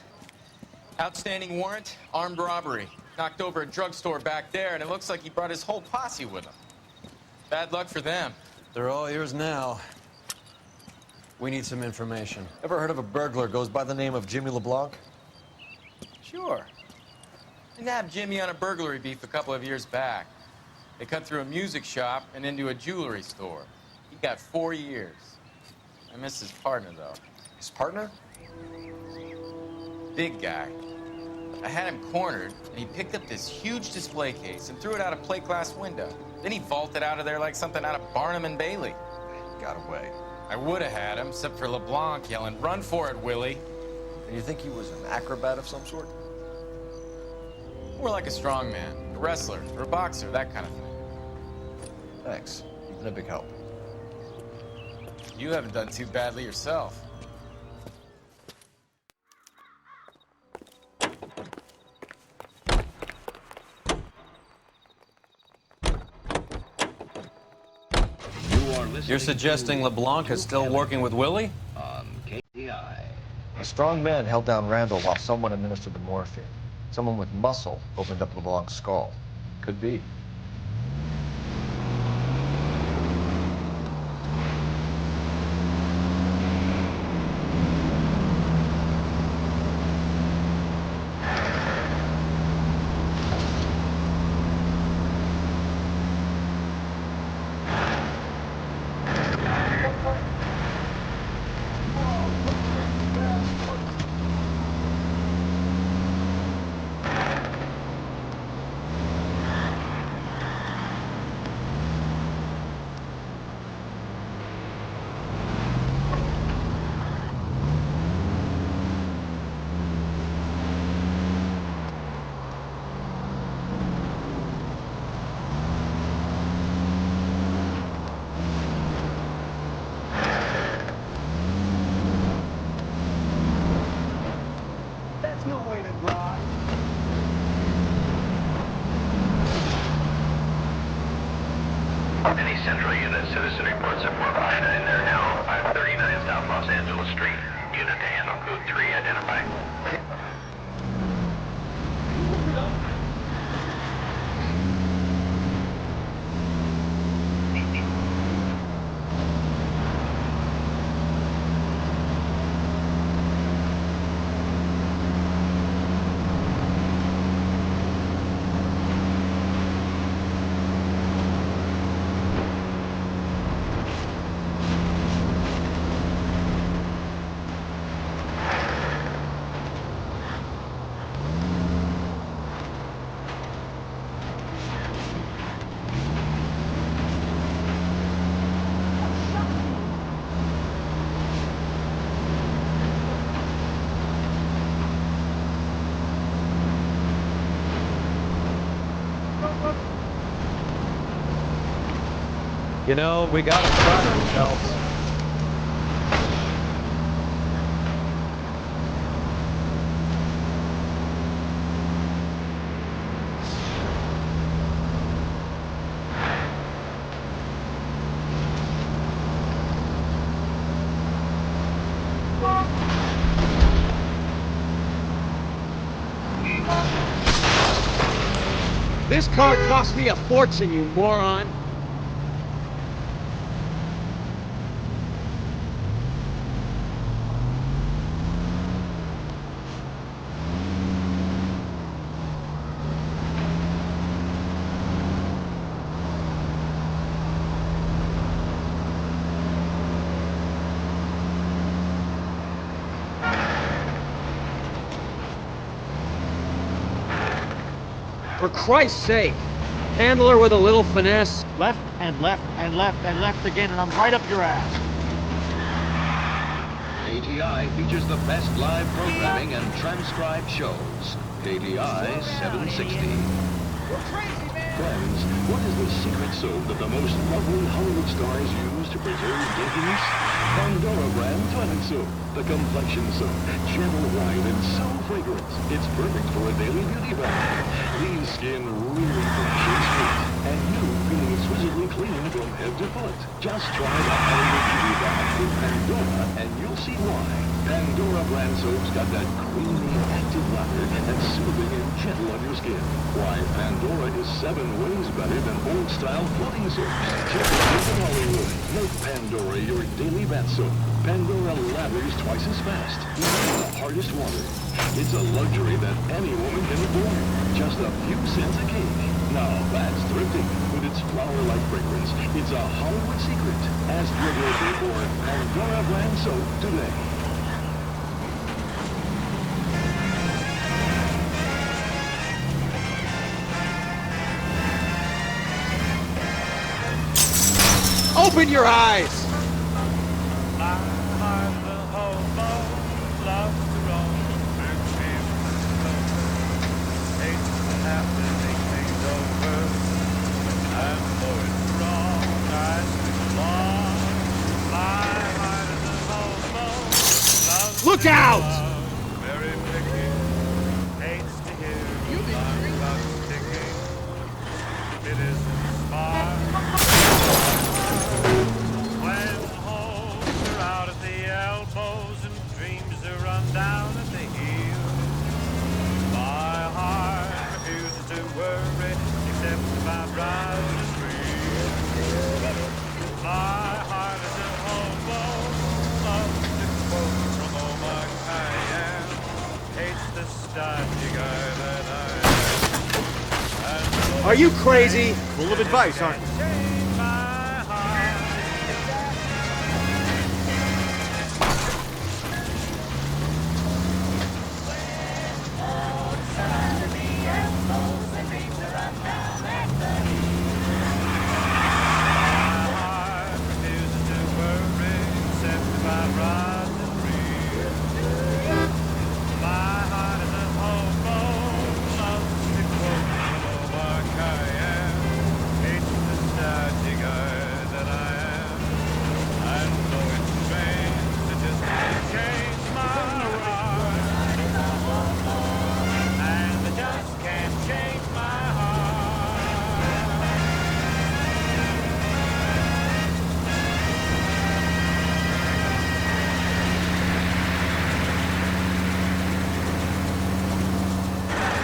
[SPEAKER 21] Outstanding warrant, armed robbery. Knocked over a drugstore back there, and it looks like he brought his whole posse with him. Bad luck for them.
[SPEAKER 5] They're all yours now. We need some information.
[SPEAKER 4] Ever heard of a burglar goes by the name of Jimmy LeBlanc?
[SPEAKER 21] Sure. I nabbed Jimmy on a burglary beef a couple of years back. They cut through a music shop and into a jewelry store. He got 4 years. I missed his partner, though.
[SPEAKER 4] His partner?
[SPEAKER 21] Big guy. I had him cornered, and he picked up this huge display case and threw it out a plate glass window. Then he vaulted out of there like something out of Barnum and Bailey.
[SPEAKER 4] Got away.
[SPEAKER 21] I would have had him, except for LeBlanc yelling, "Run for it, Willie!"
[SPEAKER 4] And you think he was an acrobat of some sort?
[SPEAKER 21] More like a strongman, a wrestler, or a boxer, that kind of thing.
[SPEAKER 4] Thanks. You've been a big help.
[SPEAKER 21] You haven't done too badly yourself.
[SPEAKER 5] You're suggesting LeBlanc is still working with Willie?
[SPEAKER 14] On KTI.
[SPEAKER 4] A strong man held down Randall while someone administered the morphine. Someone with muscle opened up LeBlanc's skull. Could be.
[SPEAKER 19] Any central unit, citizen reports of more iodine there now, 539 South Los Angeles Street. Unit to handle code 3, identify.
[SPEAKER 5] You know, we got him covered, Phelps.
[SPEAKER 7] This car cost me a fortune, you moron. For Christ's sake, handle her with a little finesse.
[SPEAKER 9] Left and left and left and left again, and I'm right up your ass.
[SPEAKER 14] KTI features the best live programming and transcribed shows. KTI 760. Friends, what is the secret soap that the most lovely Hollywood stars use to preserve daintiness? Pandora brand toilet soap. The complexion soap. Gentle white and so fragrant. It's perfect for a daily beauty bath. Leaves skin really fresh and sweet. And you feeling exquisitely clean from head to foot. Just try the Hollywood beauty bath with Pandora and you'll see why. Pandora brand soap's got that creamy, active lather that's soothing and gentle on your skin. Why, Pandora is 7 ways better than old-style floating soaps. Check it out in Hollywood. Make Pandora your daily bath soap. Pandora lathers twice as fast, even in the hardest water. It's a luxury that any woman can afford. Just a few cents a cake. Now that's thrifty. With its flower-like fragrance, it's a Hollywood secret. Ask your grocer for Pandora brand soap today.
[SPEAKER 7] Open your eyes! Look out! Are you crazy?
[SPEAKER 9] Full of advice, aren't you?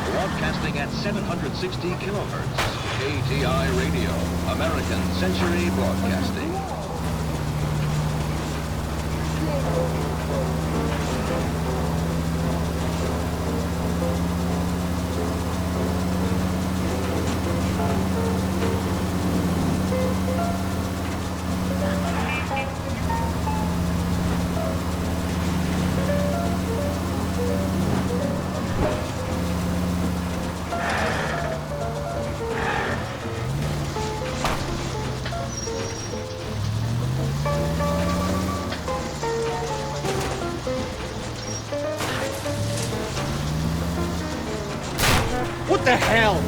[SPEAKER 14] Broadcasting at 760 kilohertz. KTI Radio, American Century Broadcasting.
[SPEAKER 7] What the hell?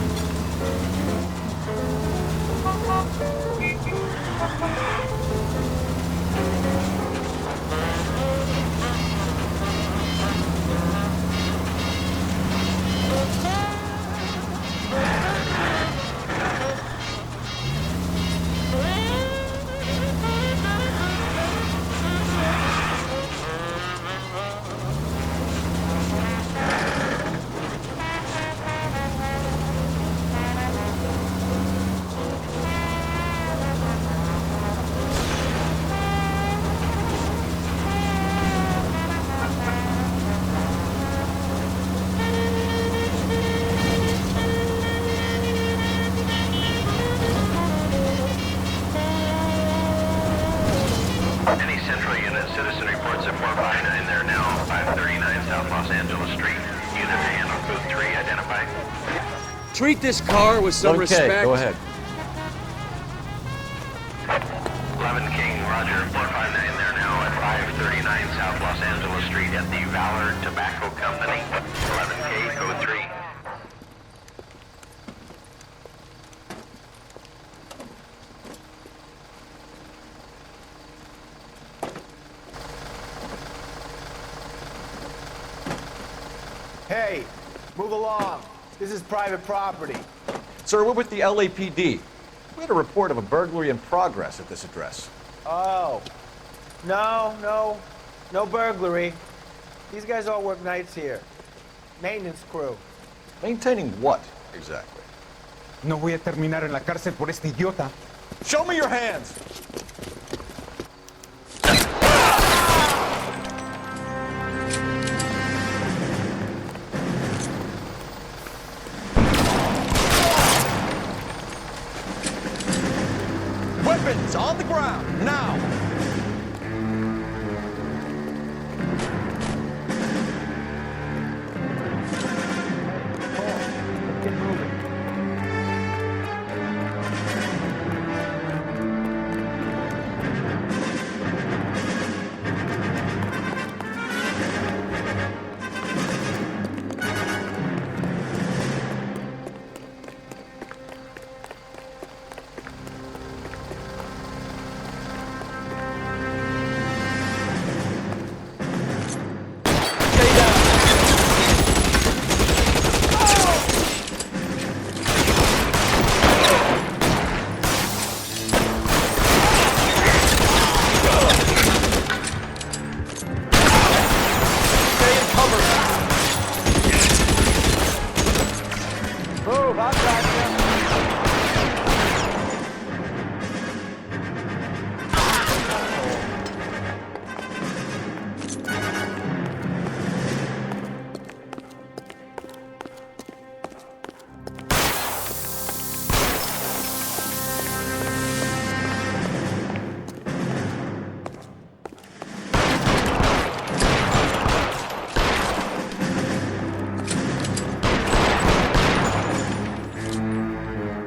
[SPEAKER 7] treat this car with some respect?
[SPEAKER 4] Go ahead.
[SPEAKER 19] 11 King, Roger, 459 there now at 539 South Los Angeles Street at the Valor Tobacco Company. 11K, code 3.
[SPEAKER 6] Hey, move along. This is private property.
[SPEAKER 4] Sir, we're with the LAPD. We had a report of a burglary in progress at this address.
[SPEAKER 6] Oh. No burglary. These guys all work nights here. Maintenance crew.
[SPEAKER 4] Maintaining what, exactly?
[SPEAKER 11] No voy a terminar en la cárcel por este idiota.
[SPEAKER 4] Show me your hands! Weapons on the ground, now!
[SPEAKER 23] Get moving.
[SPEAKER 6] Move, I've got you.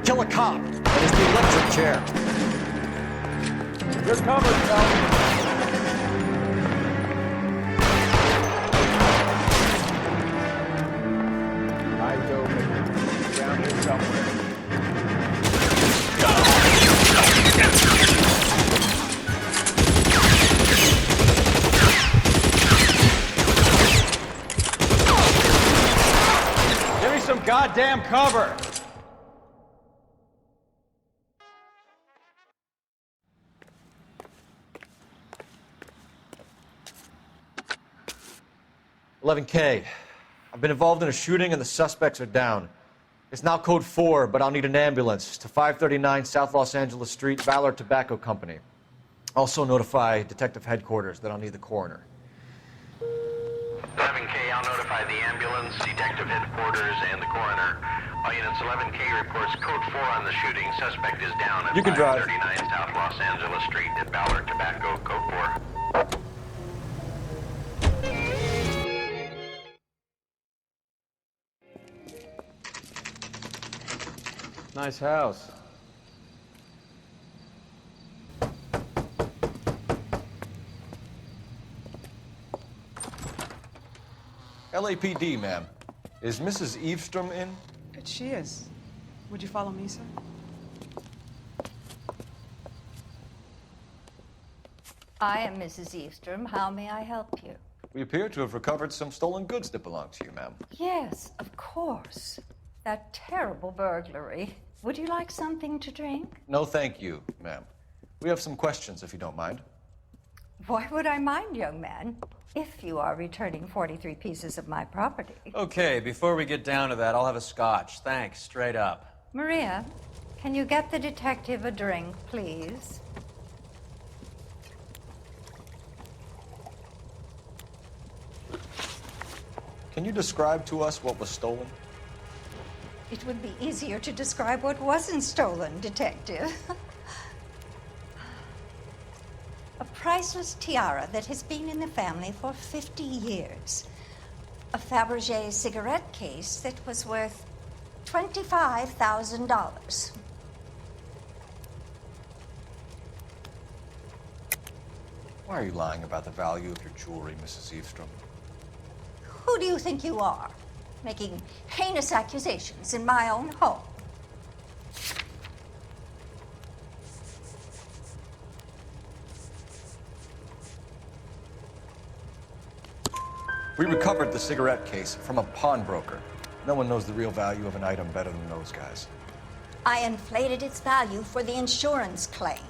[SPEAKER 4] Kill a cop. That is the electric chair.
[SPEAKER 6] You're covered, Phelps. Eyes open. Down here somewhere.
[SPEAKER 5] Give me some goddamn cover!
[SPEAKER 4] $11K. I've been involved in a shooting and the suspects are down. It's now code 4, but I'll need an ambulance to 539 South Los Angeles Street, Valor Tobacco Company. Also notify Detective Headquarters that I'll need the coroner.
[SPEAKER 19] 11K, I'll notify the ambulance, Detective Headquarters, and the coroner. All units, 11K reports code 4 on the shooting. Suspect is down at
[SPEAKER 4] You can drive.
[SPEAKER 19] 539 South Los Angeles Street at Valor Tobacco, code 4.
[SPEAKER 5] Nice house.
[SPEAKER 4] LAPD, ma'am. Is Mrs. Eavestrom in?
[SPEAKER 12] She is. Would you follow me, sir?
[SPEAKER 15] I am Mrs. Eavestrom. How may I help you?
[SPEAKER 4] We appear to have recovered some stolen goods that belong to you, ma'am.
[SPEAKER 15] Yes, of course. That terrible burglary. Would you like something to drink?
[SPEAKER 4] No, thank you, ma'am. We have some questions, if you don't mind.
[SPEAKER 15] Why would I mind, young man? If you are returning 43 pieces of my property.
[SPEAKER 5] Okay, before we get down to that, I'll have a scotch. Thanks, straight up.
[SPEAKER 15] Maria, can you get the detective a drink, please?
[SPEAKER 4] Can you describe to us what was stolen?
[SPEAKER 15] It would be easier to describe what wasn't stolen, Detective. A priceless tiara that has been in the family for 50 years. A Fabergé cigarette case that was worth $25,000.
[SPEAKER 4] Why are you lying about the value of your jewelry, Mrs. Eavestrom?
[SPEAKER 15] Who do you think you are, making heinous accusations in my own home?
[SPEAKER 4] We recovered the cigarette case from a pawnbroker. No one knows the real value of an item better than those guys.
[SPEAKER 15] I inflated its value for the insurance claim.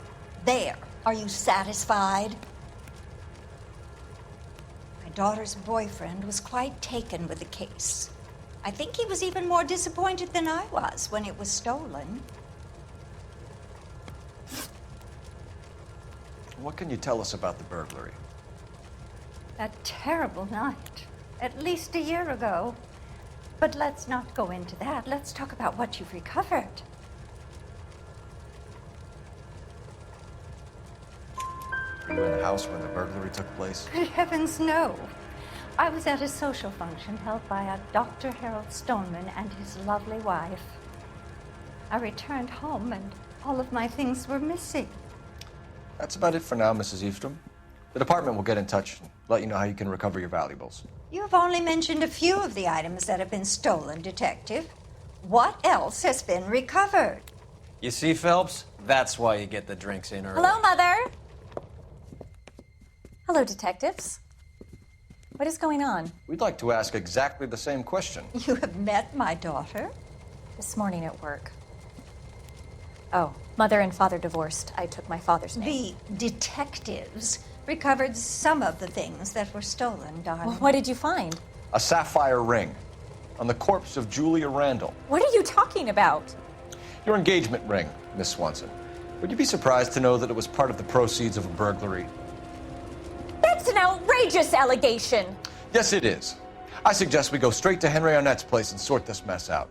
[SPEAKER 15] There. Are you satisfied? My daughter's boyfriend was quite taken with the case. I think he was even more disappointed than I was when it was stolen.
[SPEAKER 4] What can you tell us about the burglary?
[SPEAKER 15] That terrible night, at least a year ago. But let's not go into that. Let's talk about what you've recovered.
[SPEAKER 4] Were you in the house when the burglary took place?
[SPEAKER 15] Good heavens, no. I was at a social function held by a Dr. Harold Stoneman and his lovely wife. I returned home and all of my things were missing.
[SPEAKER 4] That's about it for now, Mrs. Eavestrom. The department will get in touch and let you know how you can recover your valuables.
[SPEAKER 15] You've only mentioned a few of the items that have been stolen, Detective. What else has been recovered?
[SPEAKER 5] You see, Phelps? That's why you get the drinks in early.
[SPEAKER 13] Hello, Mother. Hello, detectives. What is going on?
[SPEAKER 4] We'd like to ask exactly the same question.
[SPEAKER 15] You have met my daughter?
[SPEAKER 13] This morning at work. Oh, Mother and Father divorced. I took my father's name.
[SPEAKER 15] The detectives recovered some of the things that were stolen, darling.
[SPEAKER 13] Well, what did you find?
[SPEAKER 4] A sapphire ring on the corpse of Julia Randall.
[SPEAKER 13] What are you talking about?
[SPEAKER 4] Your engagement ring, Miss Swanson. Would you be surprised to know that it was part of the proceeds of a burglary?
[SPEAKER 13] That's an outrageous allegation.
[SPEAKER 4] Yes, it is. I suggest we go straight to Henry Arnett's place and sort this mess out.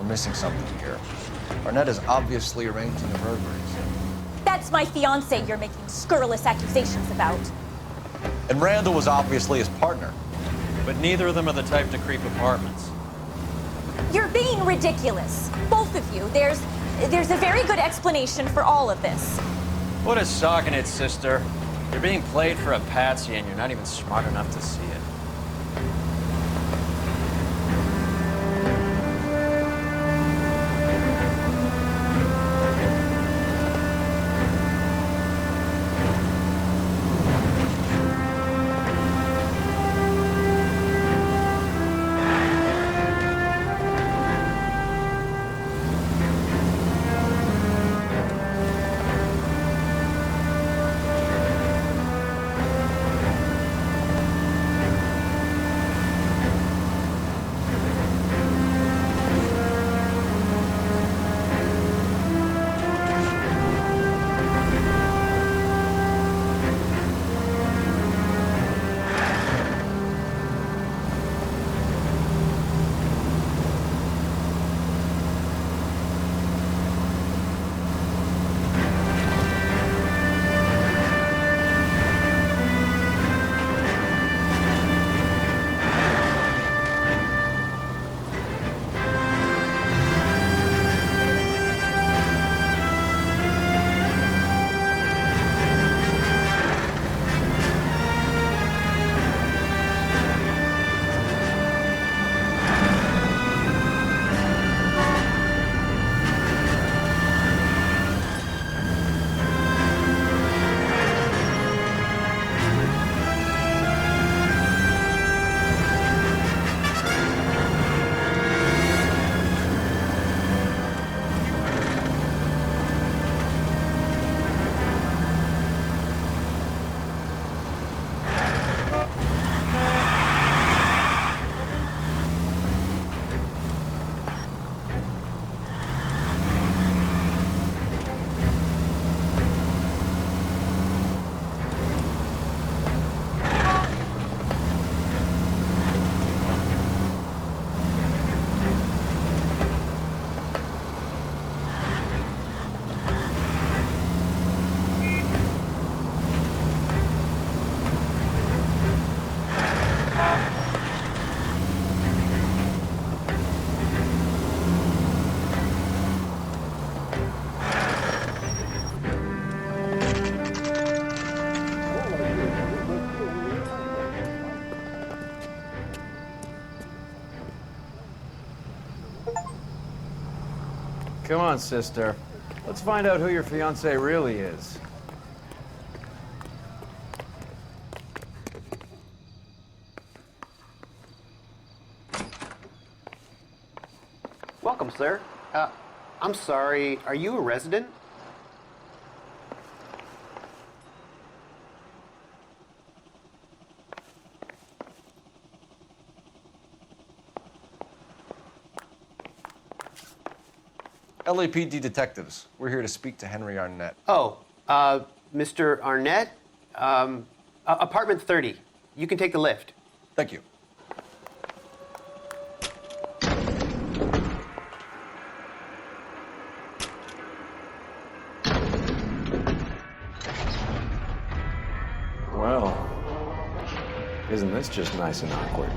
[SPEAKER 4] Missing something here. Arnett is obviously arranging the burglaries.
[SPEAKER 13] That's my fiancé you're making scurrilous accusations about.
[SPEAKER 4] And Randall was obviously his partner.
[SPEAKER 5] But neither of them are the type to creep apartments.
[SPEAKER 13] You're being ridiculous. Both of you. There's a very good explanation for all of this.
[SPEAKER 5] What a sock in it, sister. You're being played for a patsy and you're not even smart enough to see it. Come on, sister. Let's find out who your fiance really is.
[SPEAKER 16] Welcome, sir. I'm sorry, are you a resident?
[SPEAKER 4] LAPD detectives. We're here to speak to Henry Arnett.
[SPEAKER 16] Oh, Mr. Arnett? Apartment 30. You can take the lift.
[SPEAKER 4] Thank you.
[SPEAKER 5] Well, isn't this just nice and awkward?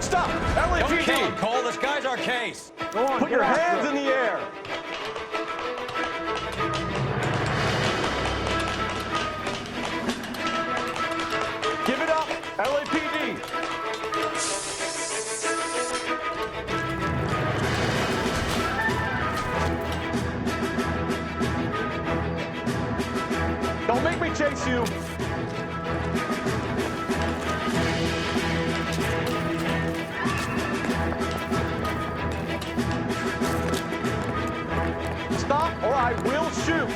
[SPEAKER 4] Stop!
[SPEAKER 5] Don't
[SPEAKER 4] LAPD!
[SPEAKER 5] kill him, Cole. This guy's our case.
[SPEAKER 11] Go on,
[SPEAKER 4] Put your hands in the air! Give it up, LAPD! Don't make me chase you! Stop or I will shoot!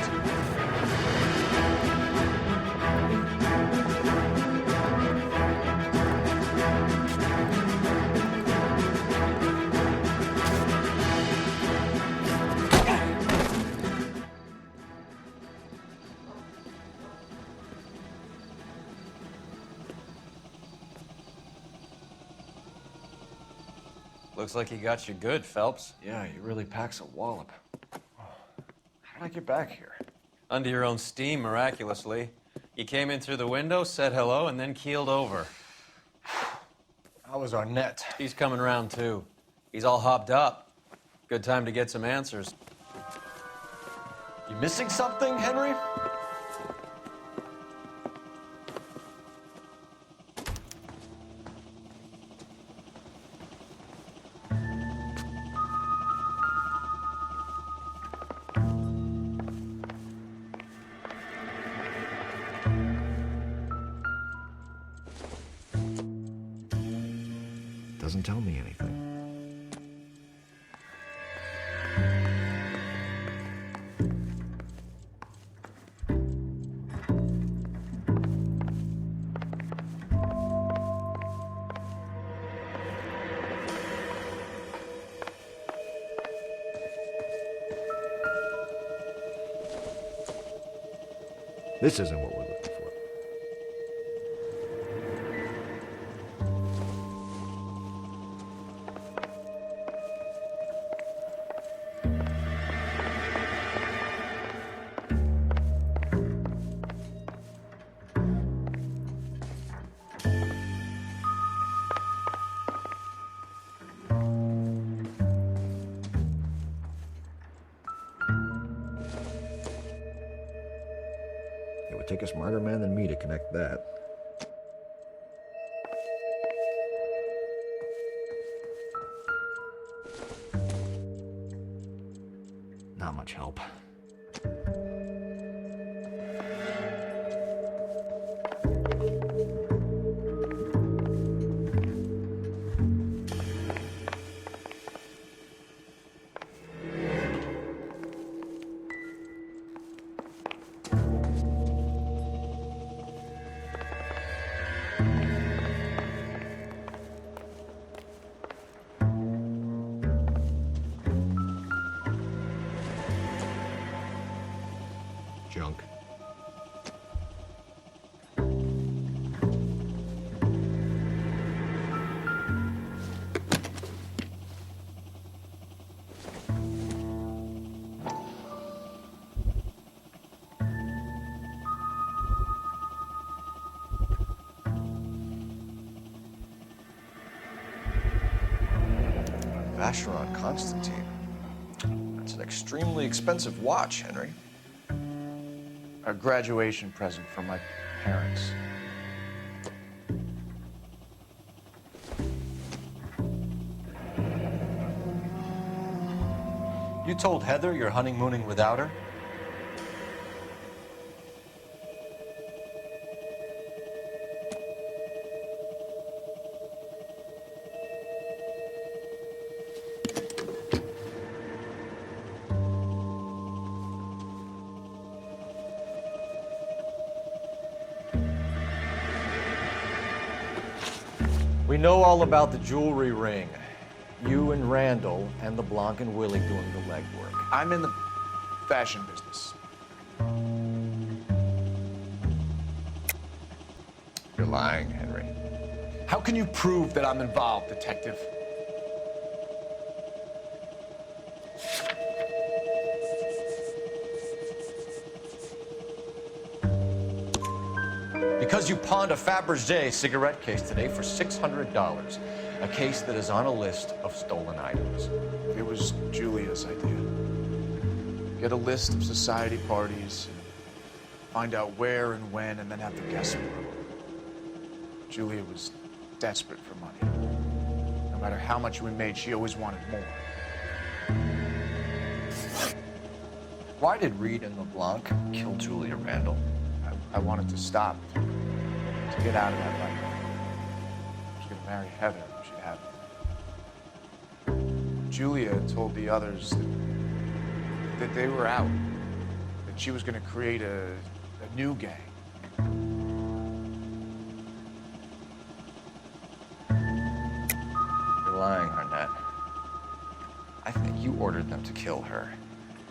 [SPEAKER 5] Looks like he got you good, Phelps.
[SPEAKER 4] Yeah, he really packs a wallop. How did I get back here?
[SPEAKER 5] Under your own steam, miraculously. You came in through the window, said hello, and then keeled over.
[SPEAKER 4] How was Arnett?
[SPEAKER 5] He's coming round, too. He's all hopped up. Good time to get some answers.
[SPEAKER 4] You missing something, Henry?
[SPEAKER 7] Doesn't tell me anything. This isn't what we're looking for. It would take a smarter man than me to connect that. Not much help.
[SPEAKER 4] Vacheron Constantine. That's an extremely expensive watch, Henry.
[SPEAKER 24] A graduation present from my parents.
[SPEAKER 4] You told Heather you're honeymooning without her? We know all about the jewelry ring. You and Randall and LeBlanc and Willie doing the legwork.
[SPEAKER 24] I'm in the fashion business.
[SPEAKER 4] You're lying, Henry.
[SPEAKER 24] How can you prove that I'm involved, Detective?
[SPEAKER 4] Because you pawned a Fabergé cigarette case today for $600. A case that is on a list of stolen items.
[SPEAKER 24] It was Julia's idea. Get a list of society parties, find out where and when, and then have the guests book. Julia was desperate for money. No matter how much we made, she always wanted more.
[SPEAKER 4] Why did Reed and LeBlanc kill Julia Randall?
[SPEAKER 24] I wanted to stop, to get out of that life. I was gonna marry Heather when she'd have me. Julia told the others that they were out, that she was gonna create a new gang.
[SPEAKER 4] You're lying, Arnett. I think you ordered them to kill her.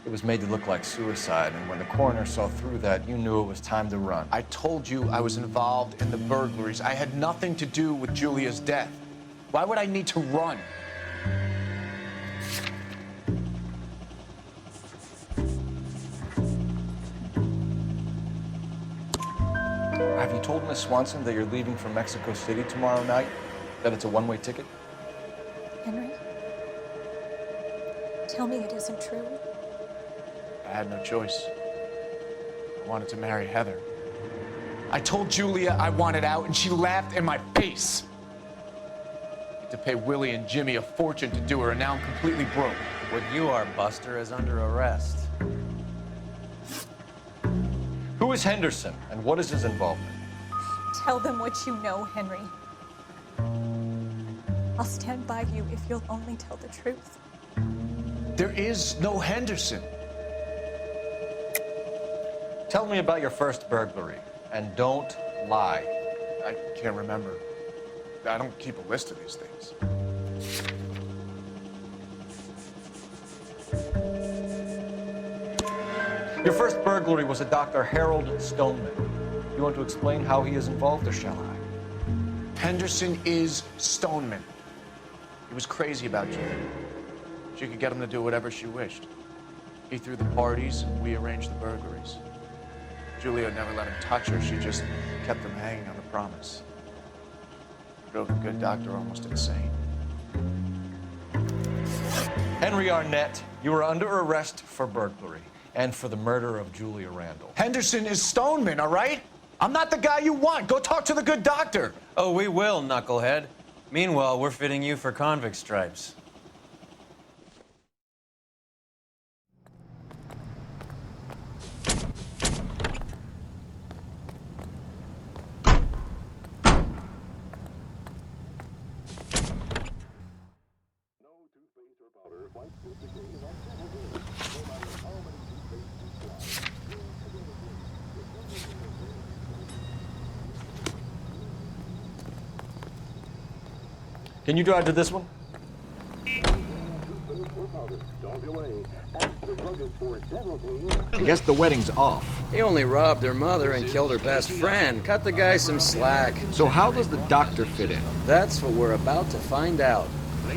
[SPEAKER 4] It was made to look like suicide, and when the coroner saw through that, you knew it was time to run.
[SPEAKER 24] I told you I was involved in the burglaries. I had nothing to do with Julia's death. Why would I need to run?
[SPEAKER 4] Have you told Miss Swanson that you're leaving for Mexico City tomorrow night? That it's a one-way ticket?
[SPEAKER 13] Henry? Tell me it isn't true.
[SPEAKER 24] I had no choice. I wanted to marry Heather. I told Julia I wanted out, and she laughed in my face. I had to pay Willie and Jimmy a fortune to do her, and now I'm completely broke.
[SPEAKER 5] What you are, Buster, is under arrest.
[SPEAKER 4] Who is Henderson, and what is his involvement?
[SPEAKER 13] Tell them what you know, Henry. I'll stand by you if you'll only tell the truth.
[SPEAKER 24] There is no Henderson.
[SPEAKER 4] Tell me about your first burglary, and don't lie.
[SPEAKER 24] I can't remember. I don't keep a list of these things.
[SPEAKER 4] Your first burglary was a Dr. Harold Stoneman. You want to explain how he is involved, or shall I?
[SPEAKER 24] Henderson is Stoneman. He was crazy about Julia. She could get him to do whatever she wished. He threw the parties, and we arranged the burglaries. Julia never let him touch her. She just kept him hanging on the promise. Drove the good doctor almost insane.
[SPEAKER 4] Henry Arnett, you are under arrest for burglary and for the murder of Julia Randall.
[SPEAKER 24] Henderson is Stoneman, all right? I'm not the guy you want. Go talk to the good doctor.
[SPEAKER 5] Oh, we will, knucklehead. Meanwhile, we're fitting you for convict stripes.
[SPEAKER 4] Can you drive to this one?
[SPEAKER 7] I guess the wedding's off.
[SPEAKER 5] He only robbed her mother and killed her best friend. Cut the guy some slack.
[SPEAKER 7] So how does the doctor fit in?
[SPEAKER 5] That's what we're about to find out.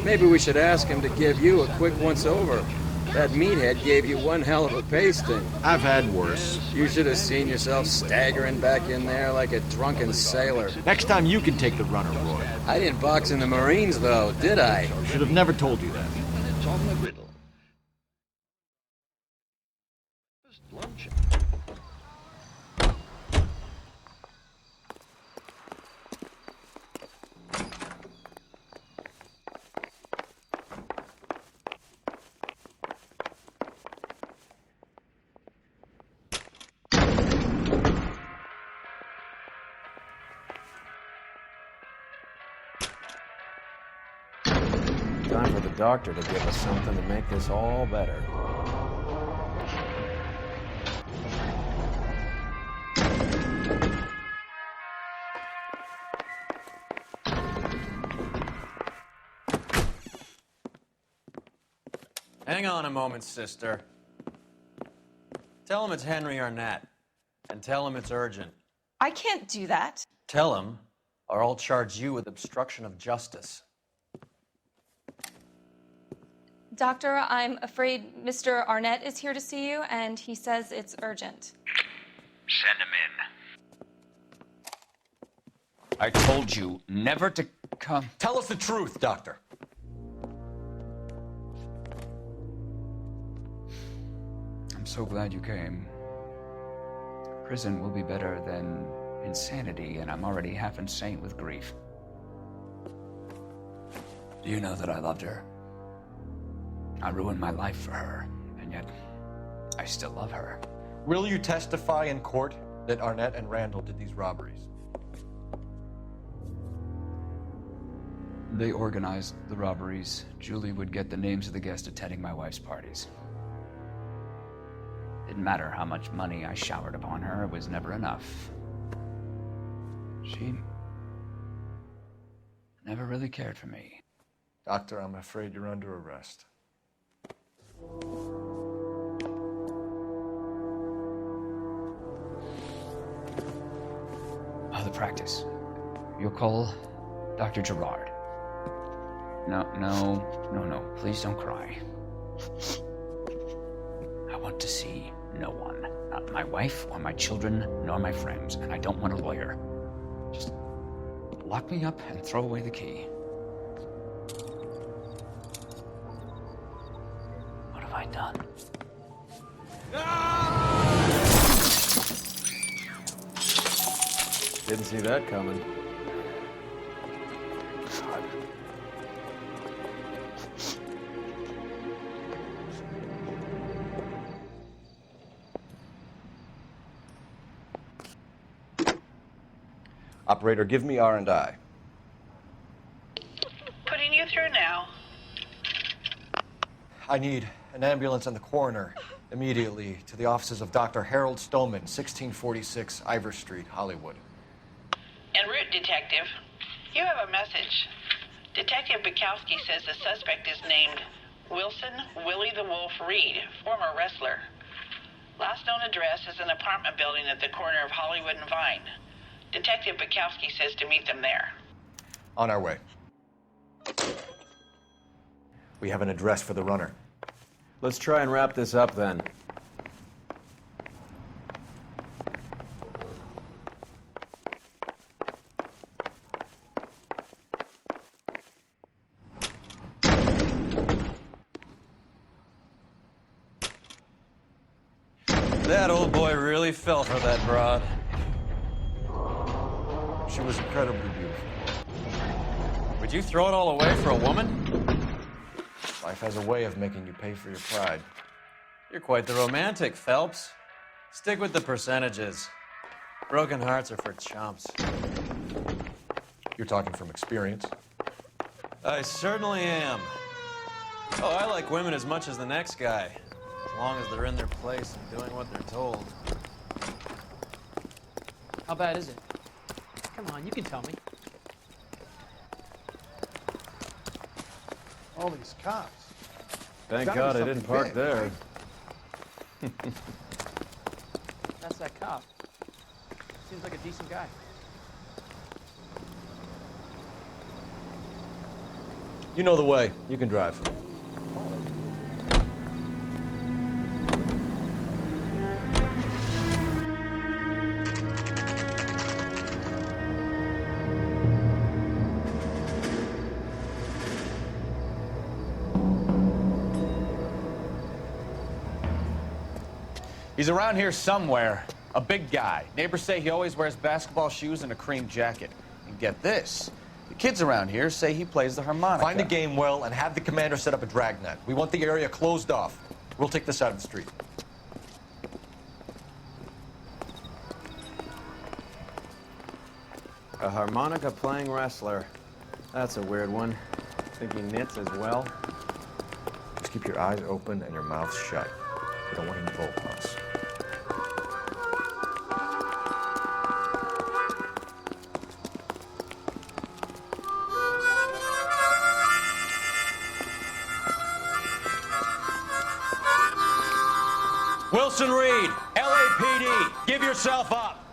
[SPEAKER 5] Maybe we should ask him to give you a quick once-over.
[SPEAKER 10] That meathead gave you one hell of a pasting.
[SPEAKER 7] I've had worse.
[SPEAKER 10] You should have seen yourself staggering back in there like a drunken sailor.
[SPEAKER 7] Next time you can take the runner, Roy.
[SPEAKER 10] I didn't box in the Marines, though, did I?
[SPEAKER 7] Should have never told you that.
[SPEAKER 14] It's on the riddle. Lunch.
[SPEAKER 10] Time for the doctor to give us something to make this all better.
[SPEAKER 5] Hang on a moment, sister. Tell him it's Henry Arnett. And tell him it's urgent.
[SPEAKER 12] I can't do that.
[SPEAKER 5] Tell him, or I'll charge you with obstruction of justice.
[SPEAKER 13] Doctor, I'm afraid Mr. Arnett is here to see you, and he says it's urgent.
[SPEAKER 19] Send him in.
[SPEAKER 17] I told you never to come.
[SPEAKER 4] Tell us the truth, Doctor.
[SPEAKER 17] I'm so glad you came. Prison will be better than insanity, and I'm already half insane with grief. Do you know that I loved her? I ruined my life for her, and yet I still love her.
[SPEAKER 4] Will you testify in court that Arnett and Randall did these robberies?
[SPEAKER 17] They organized the robberies. Julie would get the names of the guests attending my wife's parties. Didn't matter how much money I showered upon her, it was never enough. She never really cared for me.
[SPEAKER 4] Doctor, I'm afraid you're under arrest.
[SPEAKER 17] The practice. You'll call Dr. Gerard. No. Please don't cry. I want to see no one. Not my wife, or my children, nor my friends. And I don't want a lawyer. Just lock me up and throw away the key. What have I done?
[SPEAKER 10] Didn't see that coming.
[SPEAKER 4] Operator, give me R&I.
[SPEAKER 18] Putting you through now.
[SPEAKER 4] I need an ambulance and the coroner immediately to the offices of Dr. Harold Stoneman, 1646 Ivor Street, Hollywood.
[SPEAKER 18] En route, Detective. You have a message. Detective Bukowski says the suspect is named Wilson Willie the Wolf Reed, former wrestler. Last known address is an apartment building at the corner of Hollywood and Vine. Detective Bukowski says to meet them there.
[SPEAKER 4] On our way. We have an address for the runner.
[SPEAKER 10] Let's try and wrap this up then.
[SPEAKER 5] That old boy really fell for that broad.
[SPEAKER 4] She was incredibly beautiful.
[SPEAKER 5] Would you throw it all away for a woman?
[SPEAKER 4] Life has a way of making you pay for your pride.
[SPEAKER 5] You're quite the romantic, Phelps. Stick with the percentages. Broken hearts are for chumps.
[SPEAKER 4] You're talking from experience.
[SPEAKER 5] I certainly am. Oh, I like women as much as the next guy. As long as they're in their place and doing what they're told.
[SPEAKER 12] How bad is it? Come on, you can tell me.
[SPEAKER 6] All these cops.
[SPEAKER 10] Thank God I didn't park there.
[SPEAKER 12] That's that cop. Seems like a decent guy.
[SPEAKER 4] You know the way. You can drive.
[SPEAKER 24] He's around here somewhere. A big guy. Neighbors say he always wears basketball shoes and a cream jacket. And get this. The kids around here say he plays the harmonica.
[SPEAKER 4] Find the game well and have the commander set up a dragnet. We want the area closed off. We'll take this out of the street.
[SPEAKER 10] A harmonica playing wrestler. That's a weird one. Think he knits as well?
[SPEAKER 4] Just keep your eyes open and your mouth shut. We don't want him to vote on us.
[SPEAKER 5] Wilson Reed, LAPD, give yourself up.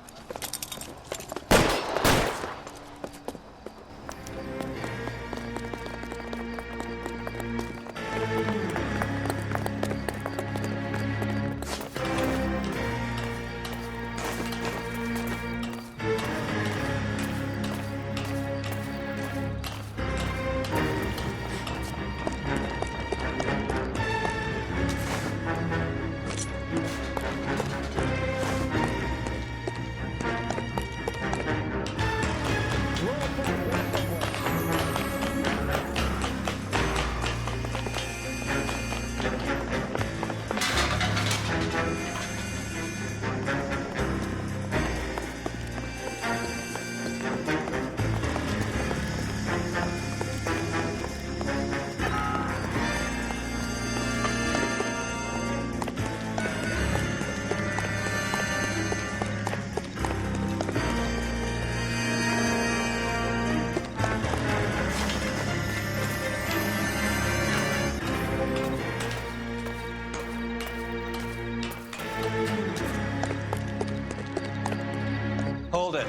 [SPEAKER 5] Hold it.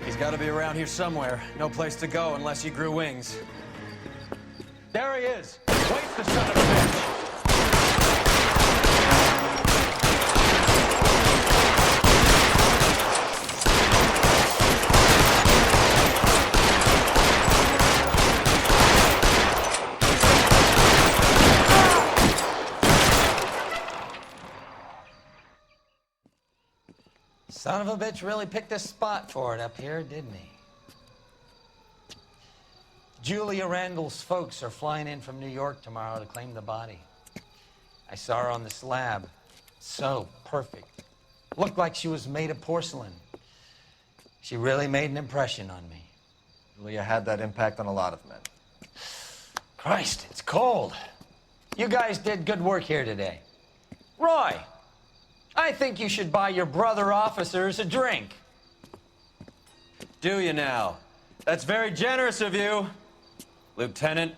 [SPEAKER 5] He's got to be around here somewhere. No place to go unless he grew wings. There he is. Wait, the son of a bitch.
[SPEAKER 2] Son of a bitch really picked a spot for it up here, didn't he? Julia Randall's folks are flying in from New York tomorrow to claim the body. I saw her on the slab. So perfect. Looked like she was made of porcelain. She really made an impression on me.
[SPEAKER 4] Julia had that impact on a lot of men.
[SPEAKER 2] Christ, it's cold. You guys did good work here today. Roy, I think you should buy your brother officers a drink.
[SPEAKER 5] Do you now? That's very generous of you, Lieutenant.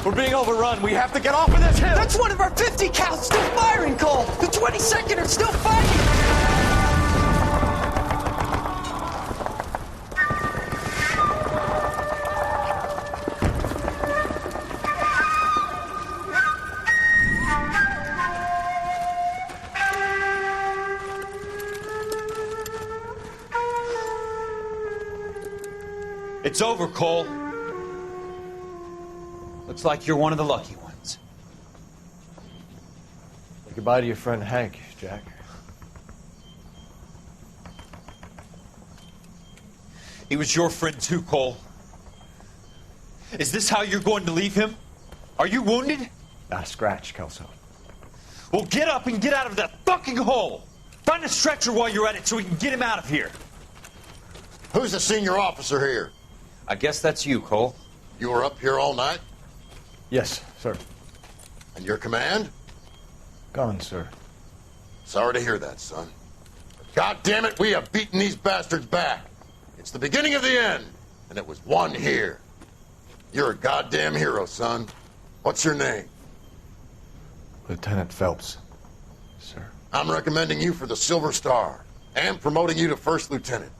[SPEAKER 24] We're being overrun. We have to get off of this hill.
[SPEAKER 3] That's one of our 50 cals still firing, Cole. The 22nd are still fighting.
[SPEAKER 5] It's over, Cole. Looks like you're one of the lucky ones.
[SPEAKER 4] Say goodbye to your friend Hank, Jack.
[SPEAKER 5] He was your friend too, Cole.
[SPEAKER 1] Is this how you're going to leave him? Are you wounded?
[SPEAKER 4] Scratch, Kelso.
[SPEAKER 1] Well, get up and get out of that fucking hole! Find a stretcher while you're at it so we can get him out of here.
[SPEAKER 8] Who's the senior officer here?
[SPEAKER 5] I guess that's you, Cole.
[SPEAKER 8] You were up here all night?
[SPEAKER 4] Yes, sir.
[SPEAKER 8] And your command?
[SPEAKER 4] Gone, sir.
[SPEAKER 8] Sorry to hear that, son. God damn it, we have beaten these bastards back. It's the beginning of the end, and it was one here. You're a goddamn hero, son. What's your name?
[SPEAKER 4] Lieutenant Phelps, sir.
[SPEAKER 8] I'm recommending you for the Silver Star and promoting you to first lieutenant.